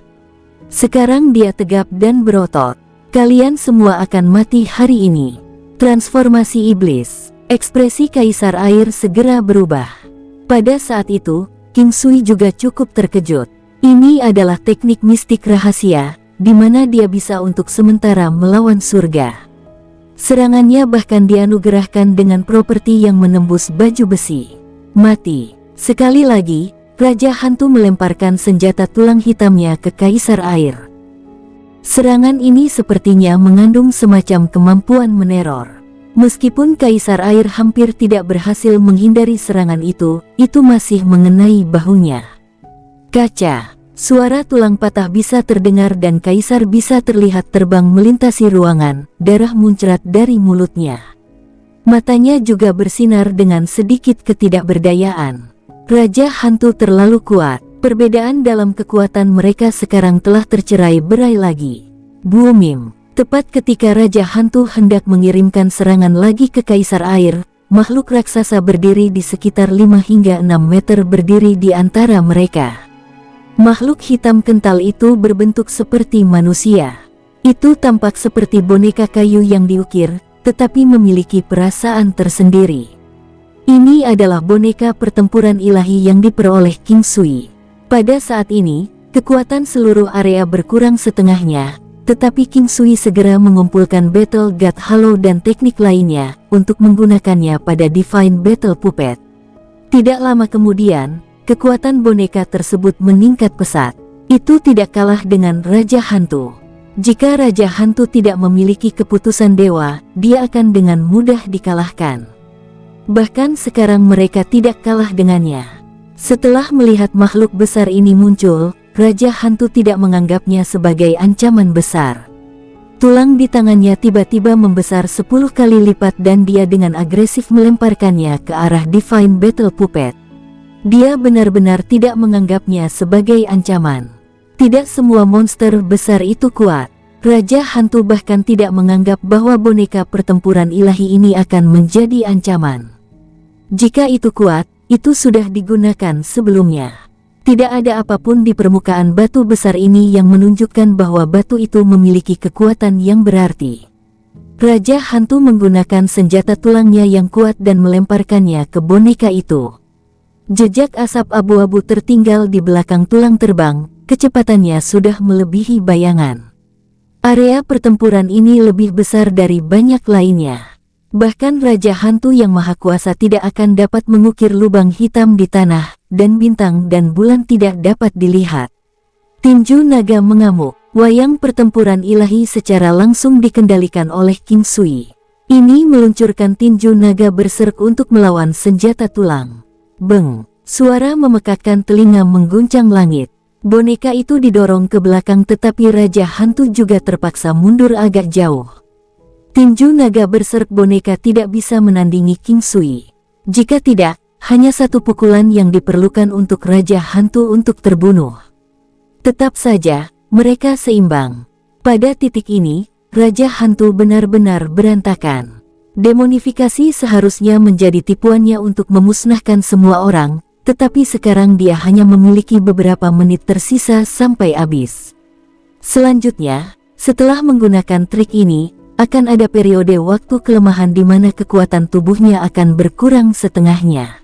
Sekarang dia tegap dan berotot. Kalian semua akan mati hari ini. Transformasi iblis. Ekspresi Kaisar Air segera berubah. Pada saat itu, King Sui juga cukup terkejut. Ini adalah teknik mistik rahasia, di mana dia bisa untuk sementara melawan surga. Serangannya bahkan dianugerahkan dengan properti yang menembus baju besi. Mati. Sekali lagi, Raja Hantu melemparkan senjata tulang hitamnya ke Kaisar Air. Serangan ini sepertinya mengandung semacam kemampuan meneror. Meskipun Kaisar Air hampir tidak berhasil menghindari serangan itu masih mengenai bahunya. Kaca. Suara tulang patah bisa terdengar dan Kaisar bisa terlihat terbang melintasi ruangan, darah muncrat dari mulutnya. Matanya juga bersinar dengan sedikit ketidakberdayaan. Raja Hantu terlalu kuat. Perbedaan dalam kekuatan mereka sekarang telah tercerai berai lagi. Booming. Tepat ketika Raja Hantu hendak mengirimkan serangan lagi ke Kaisar Air, makhluk raksasa berdiri di sekitar 5 hingga 6 meter berdiri di antara mereka. Makhluk hitam kental itu berbentuk seperti manusia. Itu tampak seperti boneka kayu yang diukir, tetapi memiliki perasaan tersendiri. Ini adalah boneka pertempuran ilahi yang diperoleh King Sui. Pada saat ini, kekuatan seluruh area berkurang setengahnya, tetapi King Sui segera mengumpulkan Battle God Halo dan teknik lainnya untuk menggunakannya pada Divine Battle Puppet. Tidak lama kemudian, kekuatan boneka tersebut meningkat pesat. Itu tidak kalah dengan Raja Hantu. Jika Raja Hantu tidak memiliki keputusan dewa, dia akan dengan mudah dikalahkan. Bahkan sekarang mereka tidak kalah dengannya. Setelah melihat makhluk besar ini muncul, Raja Hantu tidak menganggapnya sebagai ancaman besar. Tulang di tangannya tiba-tiba membesar 10 kali lipat dan dia dengan agresif melemparkannya ke arah Divine Battle Puppet. Dia benar-benar tidak menganggapnya sebagai ancaman. Tidak semua monster besar itu kuat. Raja Hantu bahkan tidak menganggap bahwa boneka pertempuran ilahi ini akan menjadi ancaman. Jika itu kuat, itu sudah digunakan sebelumnya. Tidak ada apapun di permukaan batu besar ini yang menunjukkan bahwa batu itu memiliki kekuatan yang berarti. Raja Hantu menggunakan senjata tulangnya yang kuat dan melemparkannya ke boneka itu. Jejak asap abu-abu tertinggal di belakang tulang terbang, kecepatannya sudah melebihi bayangan. Area pertempuran ini lebih besar dari banyak lainnya. Bahkan Raja Hantu yang Maha Kuasa tidak akan dapat mengukir lubang hitam di tanah, dan bintang dan bulan tidak dapat dilihat. Tinju naga mengamuk. Wayang pertempuran ilahi secara langsung dikendalikan oleh King Sui. Ini meluncurkan tinju naga berserk untuk melawan senjata tulang. Beng! Suara memekakkan telinga mengguncang langit. Boneka itu didorong ke belakang tetapi Raja Hantu juga terpaksa mundur agak jauh. Tinju naga berserk boneka tidak bisa menandingi King Sui. Jika tidak, hanya satu pukulan yang diperlukan untuk Raja Hantu untuk terbunuh. Tetap saja, mereka seimbang. Pada titik ini, Raja Hantu benar-benar berantakan. Demonifikasi seharusnya menjadi tipuannya untuk memusnahkan semua orang, tetapi sekarang dia hanya memiliki beberapa menit tersisa sampai habis. Selanjutnya, setelah menggunakan trik ini, akan ada periode waktu kelemahan di mana kekuatan tubuhnya akan berkurang setengahnya.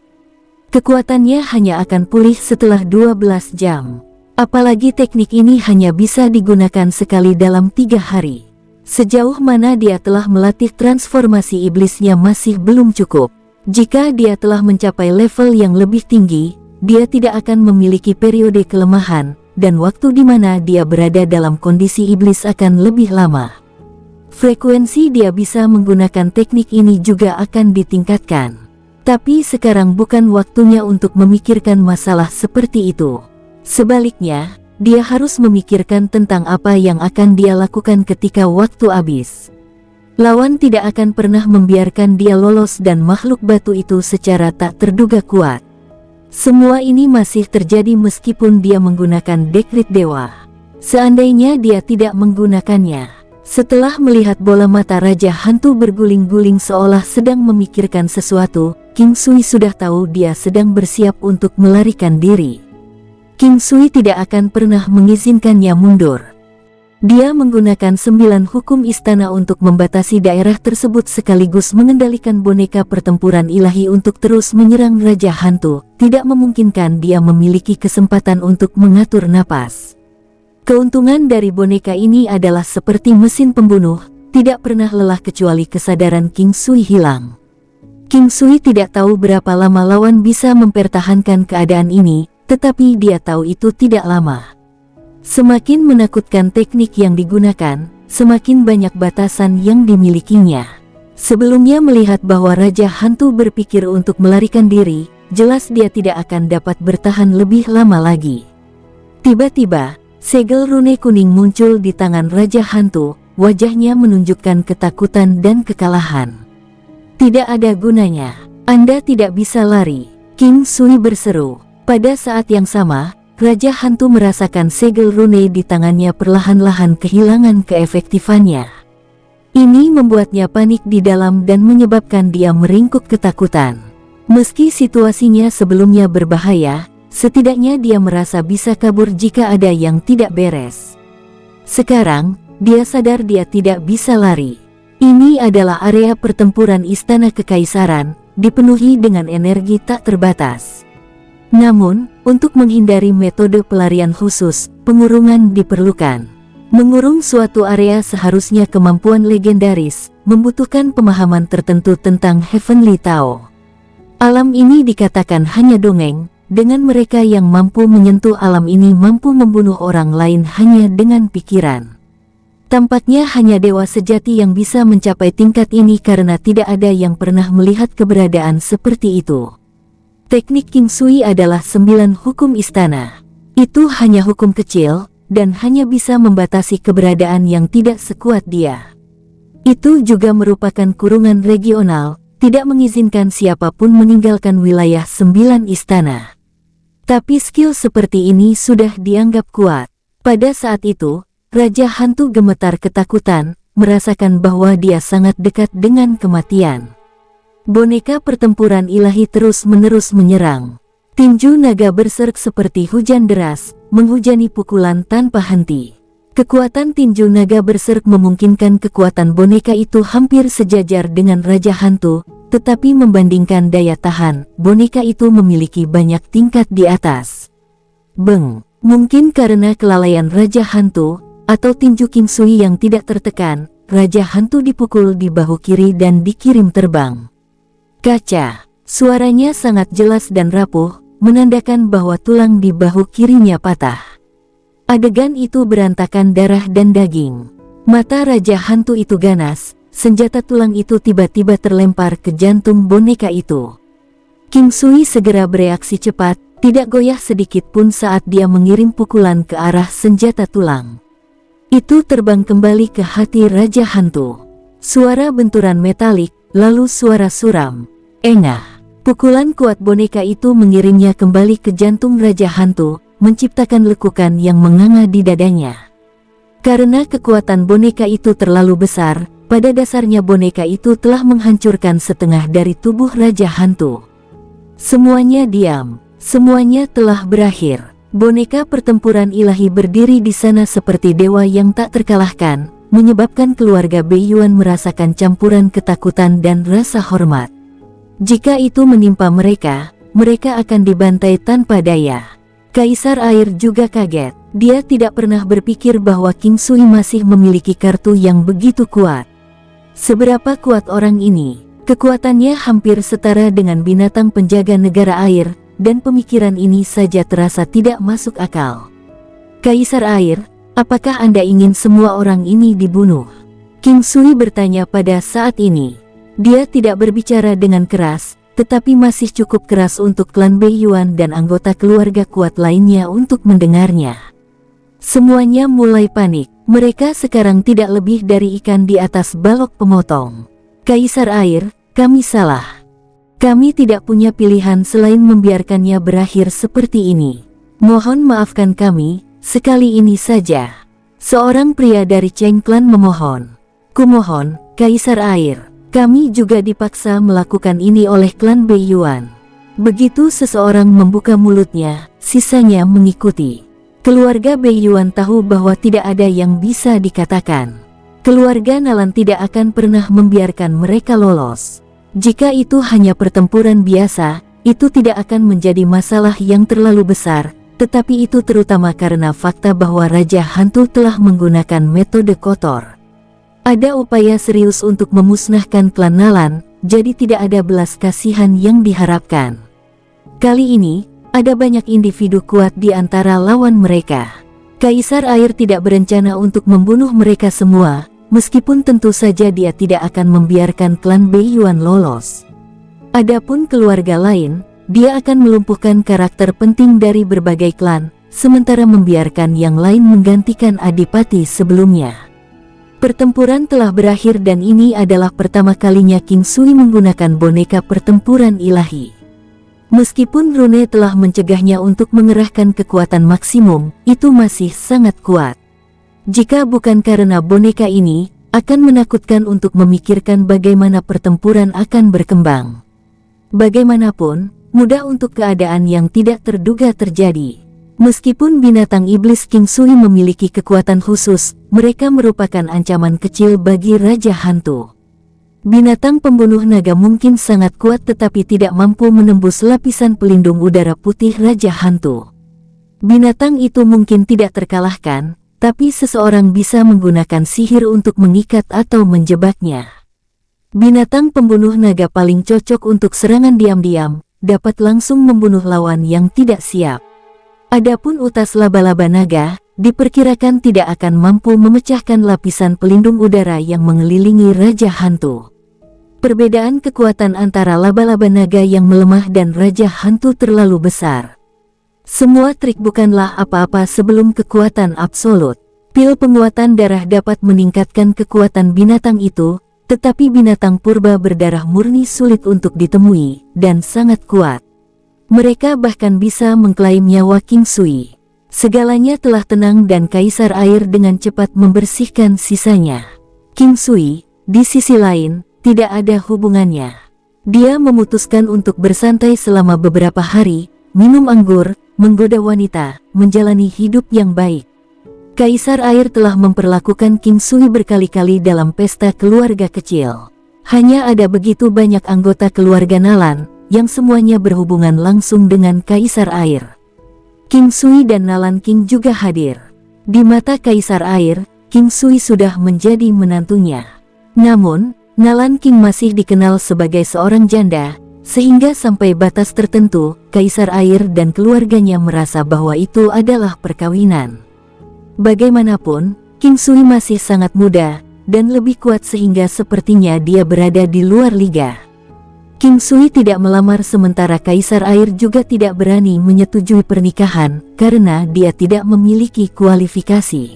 Kekuatannya hanya akan pulih setelah 12 jam. Apalagi teknik ini hanya bisa digunakan sekali dalam 3 hari. Sejauh mana dia telah melatih transformasi iblisnya masih belum cukup. Jika dia telah mencapai level yang lebih tinggi, dia tidak akan memiliki periode kelemahan, dan waktu di mana dia berada dalam kondisi iblis akan lebih lama. Frekuensi dia bisa menggunakan teknik ini juga akan ditingkatkan. Tapi sekarang bukan waktunya untuk memikirkan masalah seperti itu. Sebaliknya, dia harus memikirkan tentang apa yang akan dia lakukan ketika waktu habis. Lawan tidak akan pernah membiarkan dia lolos dan makhluk batu itu secara tak terduga kuat. Semua ini masih terjadi meskipun dia menggunakan dekrit dewa. Seandainya dia tidak menggunakannya. Setelah melihat bola mata Raja Hantu berguling-guling seolah sedang memikirkan sesuatu, King Sui sudah tahu dia sedang bersiap untuk melarikan diri. King Sui tidak akan pernah mengizinkannya mundur. Dia menggunakan 9 hukum istana untuk membatasi daerah tersebut sekaligus mengendalikan boneka pertempuran ilahi untuk terus menyerang Raja Hantu, tidak memungkinkan dia memiliki kesempatan untuk mengatur napas. Keuntungan dari boneka ini adalah seperti mesin pembunuh, tidak pernah lelah kecuali kesadaran King Sui hilang. King Sui tidak tahu berapa lama lawan bisa mempertahankan keadaan ini, tetapi dia tahu itu tidak lama. Semakin menakutkan teknik yang digunakan, semakin banyak batasan yang dimilikinya. Sebelumnya melihat bahwa Raja Hantu berpikir untuk melarikan diri, jelas dia tidak akan dapat bertahan lebih lama lagi. Tiba-tiba, segel rune kuning muncul di tangan Raja Hantu, wajahnya menunjukkan ketakutan dan kekalahan. Tidak ada gunanya, Anda tidak bisa lari, King Sui berseru. Pada saat yang sama, Raja Hantu merasakan segel rune di tangannya perlahan-lahan kehilangan keefektifannya. Ini membuatnya panik di dalam dan menyebabkan dia meringkuk ketakutan. Meski situasinya sebelumnya berbahaya, setidaknya dia merasa bisa kabur jika ada yang tidak beres. Sekarang, dia sadar dia tidak bisa lari. Ini adalah area pertempuran Istana Kekaisaran, dipenuhi dengan energi tak terbatas. Namun, untuk menghindari metode pelarian khusus, pengurungan diperlukan. Mengurung suatu area seharusnya kemampuan legendaris, membutuhkan pemahaman tertentu tentang Heavenly Tao. Alam ini dikatakan hanya dongeng, dengan mereka yang mampu menyentuh alam ini mampu membunuh orang lain hanya dengan pikiran. Tampaknya hanya dewa sejati yang bisa mencapai tingkat ini karena tidak ada yang pernah melihat keberadaan seperti itu. Teknik King Sui adalah 9 hukum istana. Itu hanya hukum kecil, dan hanya bisa membatasi keberadaan yang tidak sekuat dia. Itu juga merupakan kurungan regional, tidak mengizinkan siapapun meninggalkan wilayah 9 istana. Tapi skill seperti ini sudah dianggap kuat. Pada saat itu, Raja Hantu gemetar ketakutan, merasakan bahwa dia sangat dekat dengan kematian. Boneka pertempuran ilahi terus-menerus menyerang. Tinju naga berserk seperti hujan deras, menghujani pukulan tanpa henti. Kekuatan tinju naga berserk memungkinkan kekuatan boneka itu hampir sejajar dengan Raja Hantu, tetapi membandingkan daya tahan, boneka itu memiliki banyak tingkat di atas. Beng, mungkin karena kelalaian Raja Hantu, atau tinju King Sui yang tidak tertekan, Raja Hantu dipukul di bahu kiri dan dikirim terbang. Kaca, suaranya sangat jelas dan rapuh, menandakan bahwa tulang di bahu kirinya patah. Adegan itu berantakan darah dan daging. Mata Raja Hantu itu ganas, senjata tulang itu tiba-tiba terlempar ke jantung boneka itu. King Sui segera bereaksi cepat, tidak goyah sedikit pun saat dia mengirim pukulan ke arah senjata tulang. Itu terbang kembali ke hati Raja Hantu. Suara benturan metalik, lalu suara suram. Engah. Pukulan kuat boneka itu mengirimnya kembali ke jantung Raja Hantu, menciptakan lekukan yang menganga di dadanya. Karena kekuatan boneka itu terlalu besar, pada dasarnya boneka itu telah menghancurkan setengah dari tubuh Raja Hantu. Semuanya diam, semuanya telah berakhir. Boneka pertempuran ilahi berdiri di sana seperti dewa yang tak terkalahkan, menyebabkan keluarga Beiyuan merasakan campuran ketakutan dan rasa hormat. Jika itu menimpa mereka, mereka akan dibantai tanpa daya. Kaisar Air juga kaget. Dia tidak pernah berpikir bahwa King Sui masih memiliki kartu yang begitu kuat. Seberapa kuat orang ini? Kekuatannya hampir setara dengan binatang penjaga negara air, dan pemikiran ini saja terasa tidak masuk akal. Kaisar Air, apakah Anda ingin semua orang ini dibunuh? King Sui bertanya pada saat ini. Dia tidak berbicara dengan keras, tetapi masih cukup keras untuk klan Beiyuan dan anggota keluarga kuat lainnya untuk mendengarnya. Semuanya mulai panik. Mereka sekarang tidak lebih dari ikan di atas balok pemotong. Kaisar Air, kami salah. Kami tidak punya pilihan selain membiarkannya berakhir seperti ini. Mohon maafkan kami, sekali ini saja. Seorang pria dari Cheng Clan memohon. Kumohon, Kaisar Air. Kami juga dipaksa melakukan ini oleh klan Beiyuan. Begitu seseorang membuka mulutnya, sisanya mengikuti. Keluarga Beiyuan tahu bahwa tidak ada yang bisa dikatakan. Keluarga Nalan tidak akan pernah membiarkan mereka lolos. Jika itu hanya pertempuran biasa, itu tidak akan menjadi masalah yang terlalu besar, tetapi itu terutama karena fakta bahwa Raja Hantu telah menggunakan metode kotor. Ada upaya serius untuk memusnahkan klan Nalan, jadi tidak ada belas kasihan yang diharapkan. Kali ini, ada banyak individu kuat di antara lawan mereka. Kaisar Air tidak berencana untuk membunuh mereka semua, meskipun tentu saja dia tidak akan membiarkan klan Beiyuan lolos. Adapun keluarga lain, dia akan melumpuhkan karakter penting dari berbagai klan, sementara membiarkan yang lain menggantikan adipati sebelumnya. Pertempuran telah berakhir dan ini adalah pertama kalinya King Sui menggunakan boneka pertempuran ilahi. Meskipun rune telah mencegahnya untuk mengerahkan kekuatan maksimum, itu masih sangat kuat. Jika bukan karena boneka ini, akan menakutkan untuk memikirkan bagaimana pertempuran akan berkembang. Bagaimanapun, mudah untuk keadaan yang tidak terduga terjadi. Meskipun binatang iblis King Sui memiliki kekuatan khusus, mereka merupakan ancaman kecil bagi Raja Hantu. Binatang pembunuh naga mungkin sangat kuat tetapi tidak mampu menembus lapisan pelindung udara putih Raja Hantu. Binatang itu mungkin tidak terkalahkan, tapi seseorang bisa menggunakan sihir untuk mengikat atau menjebaknya. Binatang pembunuh naga paling cocok untuk serangan diam-diam, dapat langsung membunuh lawan yang tidak siap. Adapun utas laba-laba naga, diperkirakan tidak akan mampu memecahkan lapisan pelindung udara yang mengelilingi Raja Hantu. Perbedaan kekuatan antara laba-laba naga yang melemah dan Raja Hantu terlalu besar. Semua trik bukanlah apa-apa sebelum kekuatan absolut. Pil penguatan darah dapat meningkatkan kekuatan binatang itu, tetapi binatang purba berdarah murni sulit untuk ditemui, dan sangat kuat. Mereka bahkan bisa mengklaim nyawa King Sui. Segalanya telah tenang dan Kaisar Air dengan cepat membersihkan sisanya. King Sui, di sisi lain, tidak ada hubungannya. Dia memutuskan untuk bersantai selama beberapa hari, minum anggur, menggoda wanita, menjalani hidup yang baik. Kaisar Air telah memperlakukan King Sui berkali-kali dalam pesta keluarga kecil. Hanya ada begitu banyak anggota keluarga Nalan, yang semuanya berhubungan langsung dengan Kaisar Air. King Sui dan Nalan King juga hadir. Di mata Kaisar Air, King Sui sudah menjadi menantunya. Namun, Nalan King masih dikenal sebagai seorang janda, sehingga sampai batas tertentu, Kaisar Air dan keluarganya merasa bahwa itu adalah perkawinan. Bagaimanapun, King Sui masih sangat muda, dan lebih kuat sehingga sepertinya dia berada di luar liga. King Sui tidak melamar sementara Kaisar Air juga tidak berani menyetujui pernikahan, karena dia tidak memiliki kualifikasi.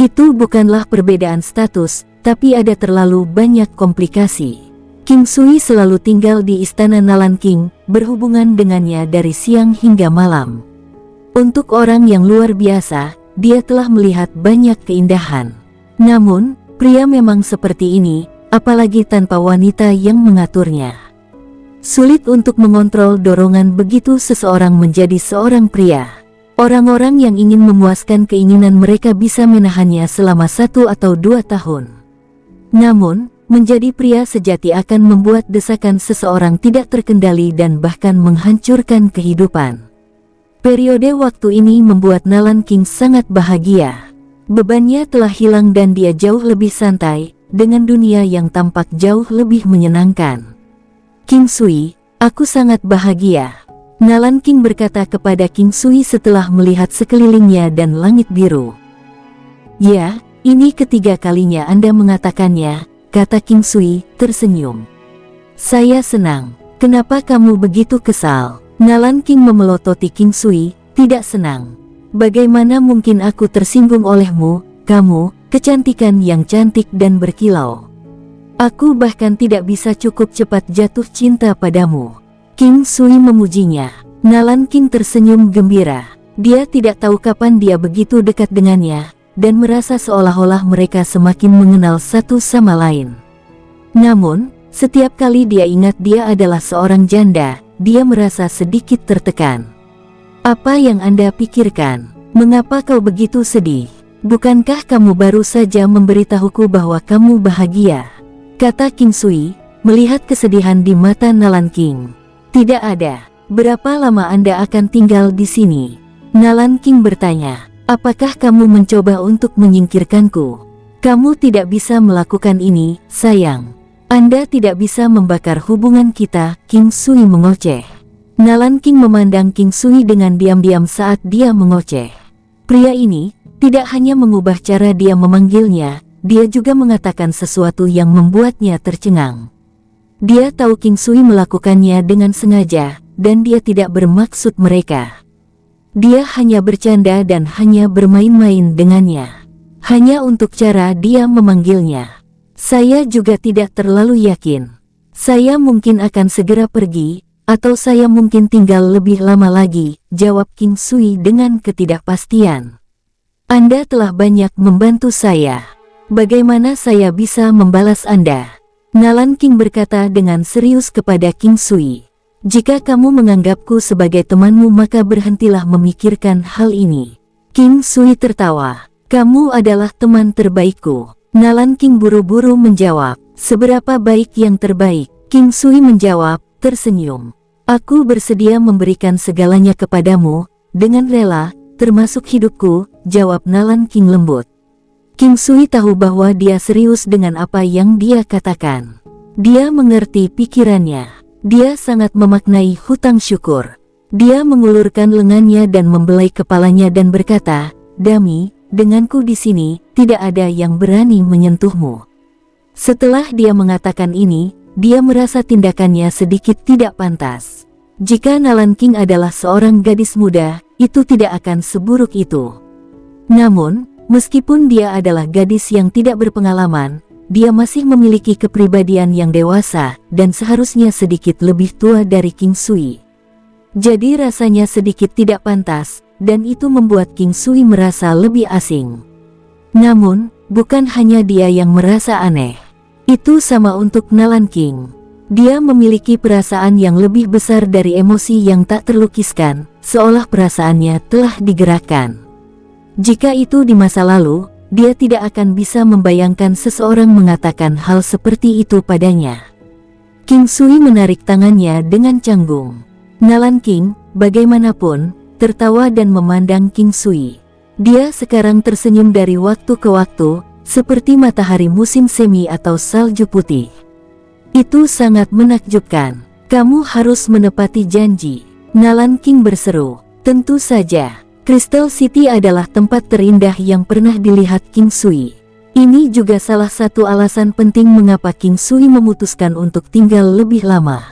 Itu bukanlah perbedaan status, tapi ada terlalu banyak komplikasi. King Sui selalu tinggal di istana Nalan King, berhubungan dengannya dari siang hingga malam. Untuk orang yang luar biasa, dia telah melihat banyak keindahan. Namun, pria memang seperti ini, apalagi tanpa wanita yang mengaturnya. Sulit untuk mengontrol dorongan begitu seseorang menjadi seorang pria. Orang-orang yang ingin memuaskan keinginan mereka bisa menahannya selama 1 atau 2 tahun. Namun, menjadi pria sejati akan membuat desakan seseorang tidak terkendali dan bahkan menghancurkan kehidupan. Periode waktu ini membuat Nalan King sangat bahagia. Bebannya telah hilang dan dia jauh lebih santai, dengan dunia yang tampak jauh lebih menyenangkan. King Sui, aku sangat bahagia. Nalan King berkata kepada King Sui setelah melihat sekelilingnya dan langit biru. Ya, ini ketiga kalinya Anda mengatakannya, kata King Sui, tersenyum. Saya senang. Kenapa kamu begitu kesal? Nalan King memelototi King Sui, tidak senang. Bagaimana mungkin aku tersinggung olehmu, kamu, kecantikan yang cantik dan berkilau. Aku bahkan tidak bisa cukup cepat jatuh cinta padamu. King Sui memujinya. Nalan King tersenyum gembira. Dia tidak tahu kapan dia begitu dekat dengannya, dan merasa seolah-olah mereka semakin mengenal satu sama lain. Namun, setiap kali dia ingat dia adalah seorang janda, dia merasa sedikit tertekan. Apa yang Anda pikirkan? Mengapa kau begitu sedih? Bukankah kamu baru saja memberitahuku bahwa kamu bahagia? Kata King Sui, melihat kesedihan di mata Nalan King. Tidak ada. Berapa lama Anda akan tinggal di sini? Nalan King bertanya. Apakah kamu mencoba untuk menyingkirkanku? Kamu tidak bisa melakukan ini, sayang. Anda tidak bisa membakar hubungan kita, King Sui mengoceh. Nalan King memandang King Sui dengan diam-diam saat dia mengoceh. Pria ini tidak hanya mengubah cara dia memanggilnya, dia juga mengatakan sesuatu yang membuatnya tercengang. Dia tahu King Sui melakukannya dengan sengaja, dan dia tidak bermaksud mereka. Dia hanya bercanda dan hanya bermain-main dengannya. Hanya untuk cara dia memanggilnya. Saya juga tidak terlalu yakin. Saya mungkin akan segera pergi, atau saya mungkin tinggal lebih lama lagi, jawab King Sui dengan ketidakpastian. Anda telah banyak membantu saya. Bagaimana saya bisa membalas Anda? Nalan King berkata dengan serius kepada King Sui. Jika kamu menganggapku sebagai temanmu maka berhentilah memikirkan hal ini. King Sui tertawa. Kamu adalah teman terbaikku. Nalan King buru-buru menjawab. Seberapa baik yang terbaik? King Sui menjawab, tersenyum. Aku bersedia memberikan segalanya kepadamu, dengan rela, termasuk hidupku, jawab Nalan King lembut. King Sui tahu bahwa dia serius dengan apa yang dia katakan. Dia mengerti pikirannya. Dia sangat memaknai hutang syukur. Dia mengulurkan lengannya dan membelai kepalanya dan berkata, Dami, denganku di sini, tidak ada yang berani menyentuhmu. Setelah dia mengatakan ini, dia merasa tindakannya sedikit tidak pantas. Jika Nalan King adalah seorang gadis muda, itu tidak akan seburuk itu. Namun, meskipun dia adalah gadis yang tidak berpengalaman, dia masih memiliki kepribadian yang dewasa dan seharusnya sedikit lebih tua dari King Sui. Jadi rasanya sedikit tidak pantas, dan itu membuat King Sui merasa lebih asing. Namun, bukan hanya dia yang merasa aneh. Itu sama untuk Nalan King. Dia memiliki perasaan yang lebih besar dari emosi yang tak terlukiskan, seolah perasaannya telah digerakkan. Jika itu di masa lalu, dia tidak akan bisa membayangkan seseorang mengatakan hal seperti itu padanya. King Sui menarik tangannya dengan canggung. Nalan King, bagaimanapun, tertawa dan memandang King Sui. Dia sekarang tersenyum dari waktu ke waktu, seperti matahari musim semi atau salju putih. Itu sangat menakjubkan. Kamu harus menepati janji. Nalan King berseru. Tentu saja. Crystal City adalah tempat terindah yang pernah dilihat King Sui. Ini juga salah satu alasan penting mengapa King Sui memutuskan untuk tinggal lebih lama.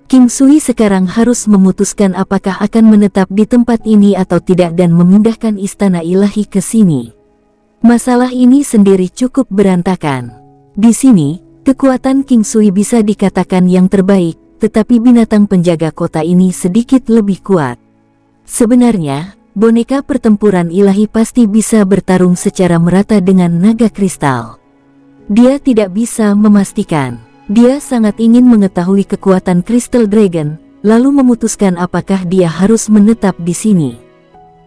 King Sui sekarang harus memutuskan apakah akan menetap di tempat ini atau tidak dan memindahkan istana ilahi ke sini. Masalah ini sendiri cukup berantakan. Di sini, kekuatan King Sui bisa dikatakan yang terbaik, tetapi binatang penjaga kota ini sedikit lebih kuat. Sebenarnya, boneka pertempuran ilahi pasti bisa bertarung secara merata dengan naga kristal. Dia tidak bisa memastikan. Dia sangat ingin mengetahui kekuatan Crystal Dragon, lalu memutuskan apakah dia harus menetap di sini.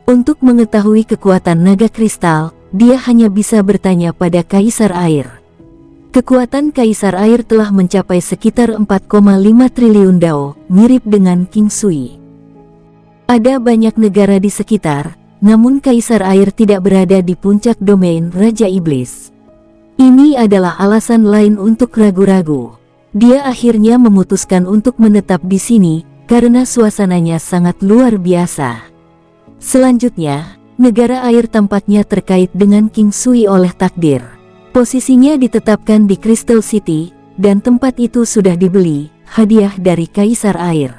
Untuk mengetahui kekuatan naga kristal, dia hanya bisa bertanya pada Kaisar Air. Kekuatan Kaisar Air telah mencapai sekitar 4,5 triliun dao, mirip dengan King Sui. Ada banyak negara di sekitar, namun Kaisar Air tidak berada di puncak domain Raja Iblis. Ini adalah alasan lain untuk ragu-ragu. Dia akhirnya memutuskan untuk menetap di sini, karena suasananya sangat luar biasa. Selanjutnya, negara air tampaknya terkait dengan King Sui oleh takdir. Posisinya ditetapkan di Crystal City, dan tempat itu sudah dibeli, hadiah dari Kaisar Air.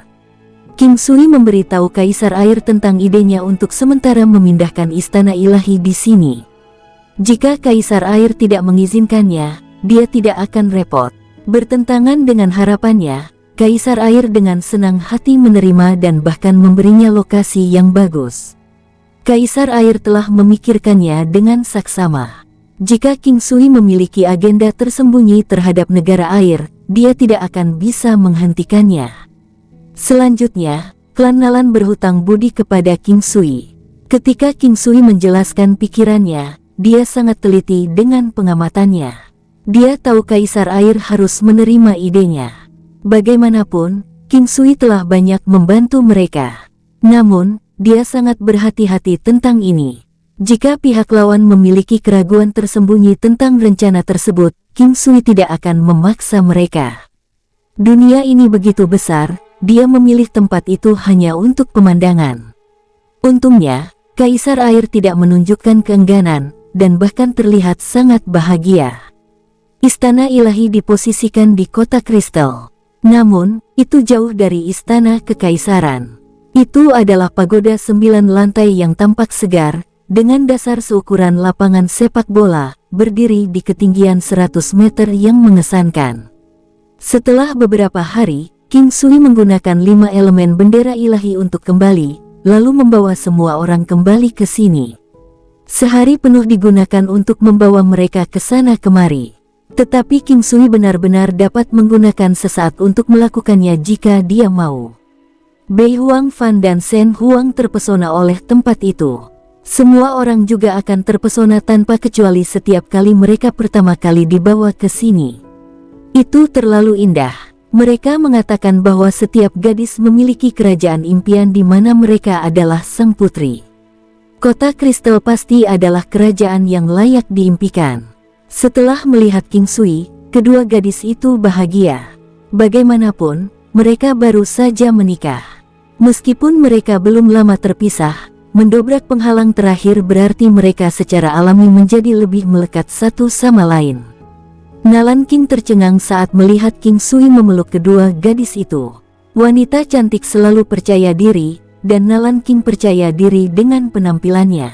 King Sui memberitahu Kaisar Air tentang idenya untuk sementara memindahkan istana ilahi di sini. Jika Kaisar Air tidak mengizinkannya, dia tidak akan repot. Bertentangan dengan harapannya, Kaisar Air dengan senang hati menerima dan bahkan memberinya lokasi yang bagus. Kaisar Air telah memikirkannya dengan saksama. Jika King Sui memiliki agenda tersembunyi terhadap negara air, dia tidak akan bisa menghentikannya. Selanjutnya, klan Nalan berhutang budi kepada King Sui. Ketika King Sui menjelaskan pikirannya, dia sangat teliti dengan pengamatannya. Dia tahu Kaisar Air harus menerima idenya. Bagaimanapun, King Sui telah banyak membantu mereka. Namun, dia sangat berhati-hati tentang ini. Jika pihak lawan memiliki keraguan tersembunyi tentang rencana tersebut, King Sui tidak akan memaksa mereka. Dunia ini begitu besar, dia memilih tempat itu hanya untuk pemandangan. Untungnya, Kaisar Air tidak menunjukkan keengganan, dan bahkan terlihat sangat bahagia. Istana ilahi diposisikan di kota kristal. Namun, itu jauh dari istana kekaisaran. Itu adalah pagoda 9 lantai yang tampak segar, dengan dasar seukuran lapangan sepak bola, berdiri di ketinggian 100 meter yang mengesankan. Setelah beberapa hari, King Sui menggunakan 5 elemen bendera ilahi untuk kembali, lalu membawa semua orang kembali ke sini. Sehari penuh digunakan untuk membawa mereka ke sana kemari. Tetapi King Sui benar-benar dapat menggunakan sesaat untuk melakukannya jika dia mau. Bei Huang Fan dan Shen Huang terpesona oleh tempat itu. Semua orang juga akan terpesona tanpa kecuali setiap kali mereka pertama kali dibawa ke sini. Itu terlalu indah. Mereka mengatakan bahwa setiap gadis memiliki kerajaan impian di mana mereka adalah sang putri. Kota kristal pasti adalah kerajaan yang layak diimpikan. Setelah melihat King Sui, kedua gadis itu bahagia. Bagaimanapun, mereka baru saja menikah. Meskipun mereka belum lama terpisah, mendobrak penghalang terakhir berarti mereka secara alami menjadi lebih melekat satu sama lain. Nalan King tercengang saat melihat King Sui memeluk kedua gadis itu. Wanita cantik selalu percaya diri, dan Nalan King percaya diri dengan penampilannya.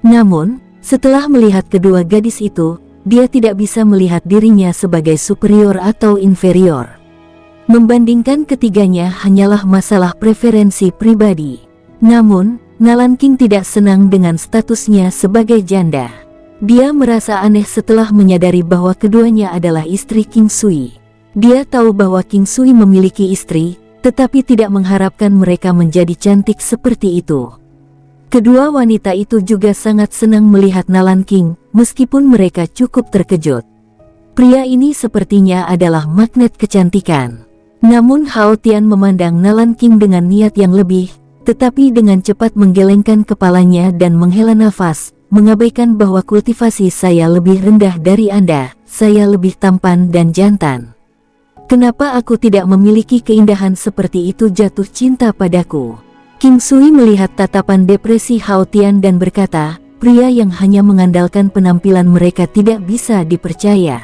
Namun, setelah melihat kedua gadis itu, dia tidak bisa melihat dirinya sebagai superior atau inferior. Membandingkan ketiganya hanyalah masalah preferensi pribadi. Namun, Nalan King tidak senang dengan statusnya sebagai janda. Dia merasa aneh setelah menyadari bahwa keduanya adalah istri King Sui. Dia tahu bahwa King Sui memiliki istri, tetapi tidak mengharapkan mereka menjadi cantik seperti itu. Kedua wanita itu juga sangat senang melihat Nalan King, meskipun mereka cukup terkejut. Pria ini sepertinya adalah magnet kecantikan. Namun Hao Tian memandang Nalan King dengan niat yang lebih, tetapi dengan cepat menggelengkan kepalanya dan menghela nafas, mengabaikan bahwa kultivasi saya lebih rendah dari Anda, saya lebih tampan dan jantan. Kenapa aku tidak memiliki keindahan seperti itu? Jatuh cinta padaku. King Sui melihat tatapan depresi Hao Tian dan berkata, pria yang hanya mengandalkan penampilan mereka tidak bisa dipercaya.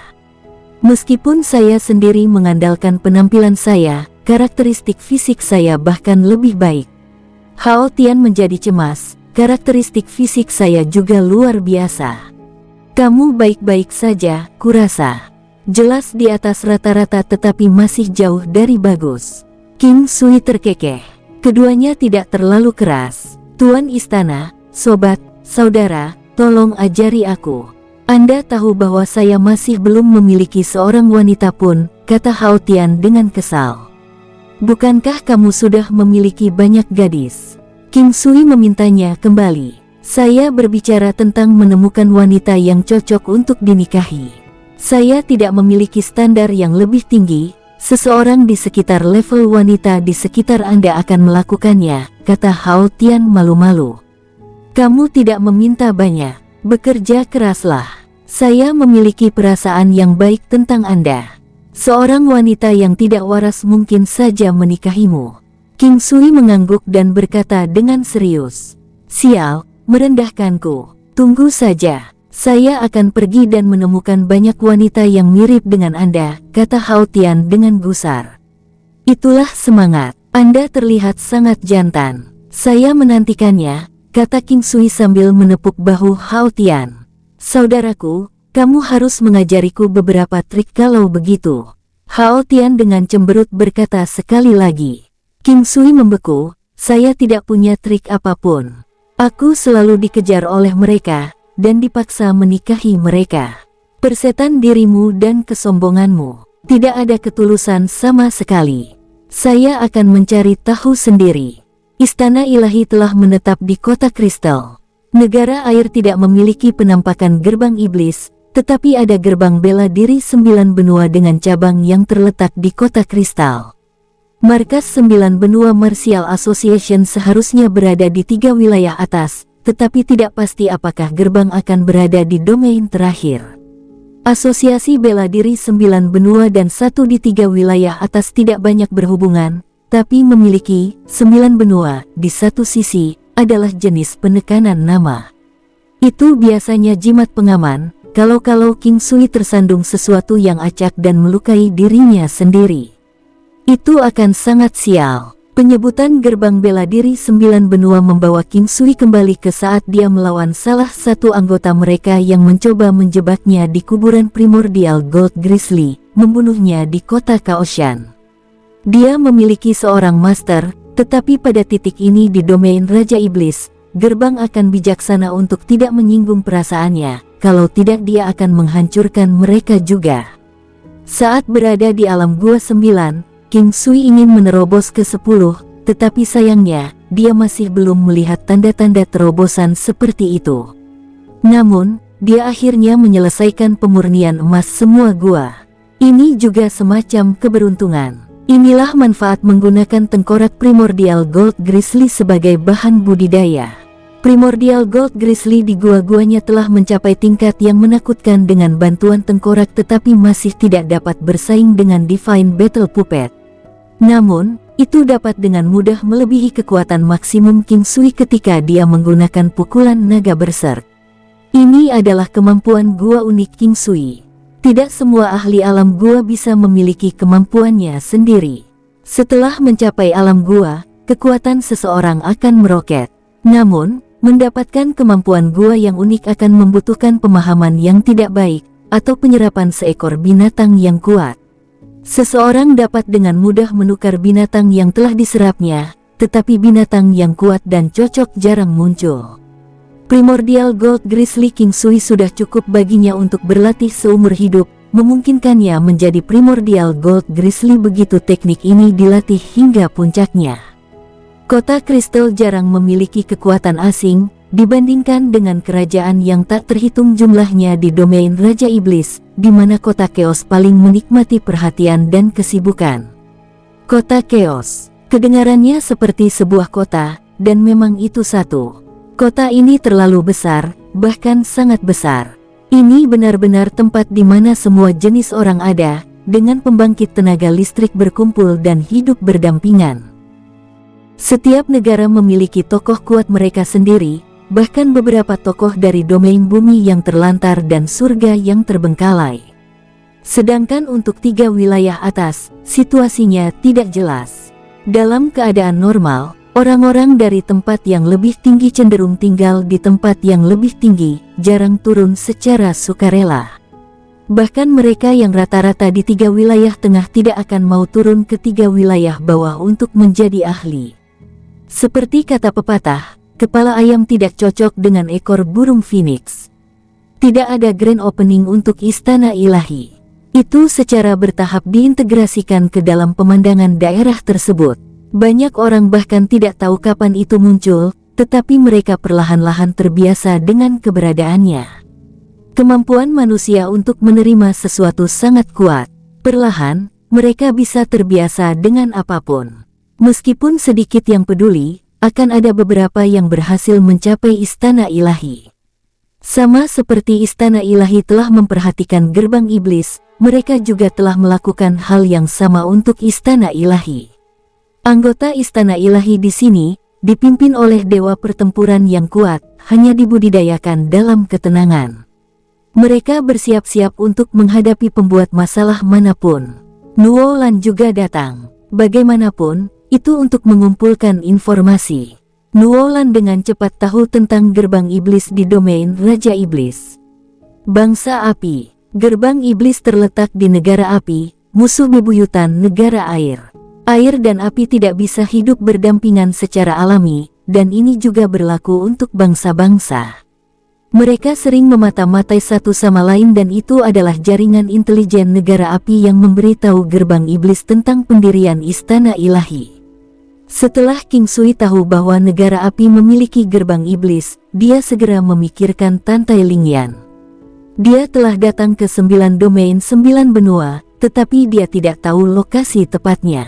Meskipun saya sendiri mengandalkan penampilan saya, karakteristik fisik saya bahkan lebih baik. Hao Tian menjadi cemas, karakteristik fisik saya juga luar biasa. Kamu baik-baik saja, kurasa. Jelas di atas rata-rata tetapi masih jauh dari bagus. King Sui terkekeh. Keduanya tidak terlalu keras. Tuan Istana, sobat, saudara, tolong ajari aku. Anda tahu bahwa saya masih belum memiliki seorang wanita pun, kata Hao Tian dengan kesal. Bukankah kamu sudah memiliki banyak gadis? King Sui memintanya kembali. Saya berbicara tentang menemukan wanita yang cocok untuk dinikahi. Saya tidak memiliki standar yang lebih tinggi, seseorang di sekitar level wanita di sekitar Anda akan melakukannya, kata Hao Tian malu-malu. Kamu tidak meminta banyak, bekerja keraslah. Saya memiliki perasaan yang baik tentang Anda. Seorang wanita yang tidak waras mungkin saja menikahimu. King Sui mengangguk dan berkata dengan serius. Sial, merendahkanku. Tunggu saja. Saya akan pergi dan menemukan banyak wanita yang mirip dengan Anda, kata Hao Tian dengan gusar. Itulah semangat. Anda terlihat sangat jantan. Saya menantikannya, kata King Sui sambil menepuk bahu Hao Tian. Saudaraku, kamu harus mengajariku beberapa trik kalau begitu. Hao Tian dengan cemberut berkata sekali lagi. King Sui membeku, saya tidak punya trik apapun. Aku selalu dikejar oleh mereka, dan dipaksa menikahi mereka. Persetan dirimu dan kesombonganmu. Tidak ada ketulusan sama sekali. Saya akan mencari tahu sendiri. Istana ilahi telah menetap di kota kristal. Negara air tidak memiliki penampakan gerbang iblis, tetapi ada gerbang bela diri 9 benua dengan cabang yang terletak di kota kristal. Markas 9 benua Martial Association seharusnya berada di 3 wilayah atas, tetapi tidak pasti apakah gerbang akan berada di domain terakhir. Asosiasi bela diri 9 benua dan 1 di 3 wilayah atas tidak banyak berhubungan, tapi memiliki 9 benua di satu sisi, adalah jenis penekanan nama. Itu biasanya jimat pengaman, kalau King Sui tersandung sesuatu yang acak dan melukai dirinya sendiri. Itu akan sangat sial. Penyebutan gerbang bela diri 9 benua membawa King Sui kembali ke saat dia melawan salah satu anggota mereka yang mencoba menjebaknya di kuburan primordial Gold Grizzly, membunuhnya di kota Kaoshan. Dia memiliki seorang master, tetapi pada titik ini di domain Raja Iblis, gerbang akan bijaksana untuk tidak menyinggung perasaannya, kalau tidak dia akan menghancurkan mereka juga. Saat berada di alam Gua 9, King Sui ingin menerobos ke 10, tetapi sayangnya, dia masih belum melihat tanda-tanda terobosan seperti itu. Namun, dia akhirnya menyelesaikan pemurnian emas semua gua. Ini juga semacam keberuntungan. Inilah manfaat menggunakan tengkorak primordial Gold Grizzly sebagai bahan budidaya. Primordial Gold Grizzly di gua-guanya telah mencapai tingkat yang menakutkan dengan bantuan tengkorak tetapi masih tidak dapat bersaing dengan Divine Battle Puppet. Namun, itu dapat dengan mudah melebihi kekuatan maksimum King Sui ketika dia menggunakan pukulan naga berserk. Ini adalah kemampuan gua unik King Sui. Tidak semua ahli alam gua bisa memiliki kemampuannya sendiri. Setelah mencapai alam gua, kekuatan seseorang akan meroket. Namun, mendapatkan kemampuan gua yang unik akan membutuhkan pemahaman yang tidak baik, atau penyerapan seekor binatang yang kuat. Seseorang dapat dengan mudah menukar binatang yang telah diserapnya, tetapi binatang yang kuat dan cocok jarang muncul. Primordial Gold Grizzly King Sui sudah cukup baginya untuk berlatih seumur hidup, memungkinkannya menjadi Primordial Gold Grizzly begitu teknik ini dilatih hingga puncaknya. Kota Kristal jarang memiliki kekuatan asing, dibandingkan dengan kerajaan yang tak terhitung jumlahnya di domain Raja Iblis, di mana kota Chaos paling menikmati perhatian dan kesibukan. Kota Chaos, kedengarannya seperti sebuah kota, dan memang itu satu. Kota ini terlalu besar, bahkan sangat besar. Ini benar-benar tempat di mana semua jenis orang ada, dengan pembangkit tenaga listrik berkumpul dan hidup berdampingan. Setiap negara memiliki tokoh kuat mereka sendiri, bahkan beberapa tokoh dari domain bumi yang terlantar dan surga yang terbengkalai. Sedangkan untuk 3 wilayah atas, situasinya tidak jelas. Dalam keadaan normal, orang-orang dari tempat yang lebih tinggi cenderung tinggal di tempat yang lebih tinggi, jarang turun secara sukarela. Bahkan mereka yang rata-rata di 3 wilayah tengah tidak akan mau turun ke 3 wilayah bawah untuk menjadi ahli. Seperti kata pepatah, kepala ayam tidak cocok dengan ekor burung phoenix. Tidak ada grand opening untuk istana ilahi. Itu secara bertahap diintegrasikan ke dalam pemandangan daerah tersebut. Banyak orang bahkan tidak tahu kapan itu muncul, tetapi mereka perlahan-lahan terbiasa dengan keberadaannya. Kemampuan manusia untuk menerima sesuatu sangat kuat. Perlahan, mereka bisa terbiasa dengan apapun. Meskipun sedikit yang peduli, akan ada beberapa yang berhasil mencapai istana ilahi. Sama seperti istana ilahi telah memperhatikan gerbang iblis, mereka juga telah melakukan hal yang sama untuk istana ilahi. Anggota istana ilahi di sini, dipimpin oleh dewa pertempuran yang kuat, hanya dibudidayakan dalam ketenangan. Mereka bersiap-siap untuk menghadapi pembuat masalah manapun. Nuolan juga datang. Bagaimanapun, itu untuk mengumpulkan informasi. Nuolan dengan cepat tahu tentang gerbang iblis di domain Raja Iblis. Bangsa api. Gerbang iblis terletak di negara api, musuh bebuyutan negara air. Air dan api tidak bisa hidup berdampingan secara alami, dan ini juga berlaku untuk bangsa-bangsa. Mereka sering memata-matai satu sama lain dan itu adalah jaringan intelijen negara api yang memberitahu gerbang iblis tentang pendirian istana ilahi. Setelah King Sui tahu bahwa negara api memiliki gerbang iblis, dia segera memikirkan Tantai Lingyan. Dia telah datang ke 9 domain 9 benua, tetapi dia tidak tahu lokasi tepatnya.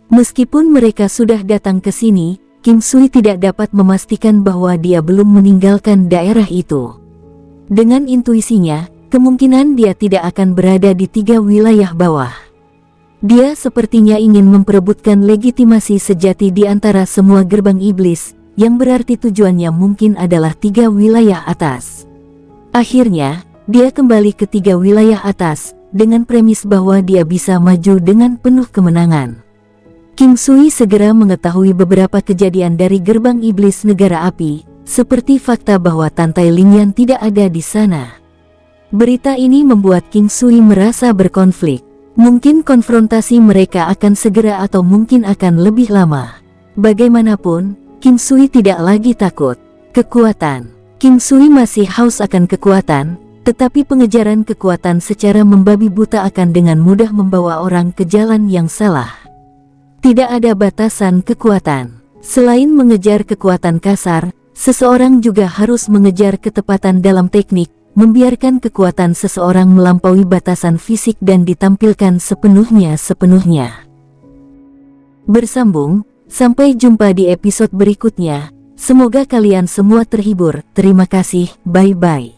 Meskipun mereka sudah datang ke sini, King Sui tidak dapat memastikan bahwa dia belum meninggalkan daerah itu. Dengan intuisinya, kemungkinan dia tidak akan berada di 3 wilayah bawah. Dia sepertinya ingin memperebutkan legitimasi sejati di antara semua gerbang iblis, yang berarti tujuannya mungkin adalah 3 wilayah atas. Akhirnya, dia kembali ke 3 wilayah atas, dengan premis bahwa dia bisa maju dengan penuh kemenangan. King Sui segera mengetahui beberapa kejadian dari gerbang iblis negara api, seperti fakta bahwa Tantai Lingyan tidak ada di sana. Berita ini membuat King Sui merasa berkonflik. Mungkin konfrontasi mereka akan segera atau mungkin akan lebih lama. Bagaimanapun, King Sui tidak lagi takut. Kekuatan. King Sui masih haus akan kekuatan, tetapi pengejaran kekuatan secara membabi buta akan dengan mudah membawa orang ke jalan yang salah. Tidak ada batasan kekuatan. Selain mengejar kekuatan kasar, seseorang juga harus mengejar ketepatan dalam teknik, membiarkan kekuatan seseorang melampaui batasan fisik dan ditampilkan sepenuhnya. Bersambung, sampai jumpa di episode berikutnya. Semoga kalian semua terhibur. Terima kasih, bye-bye.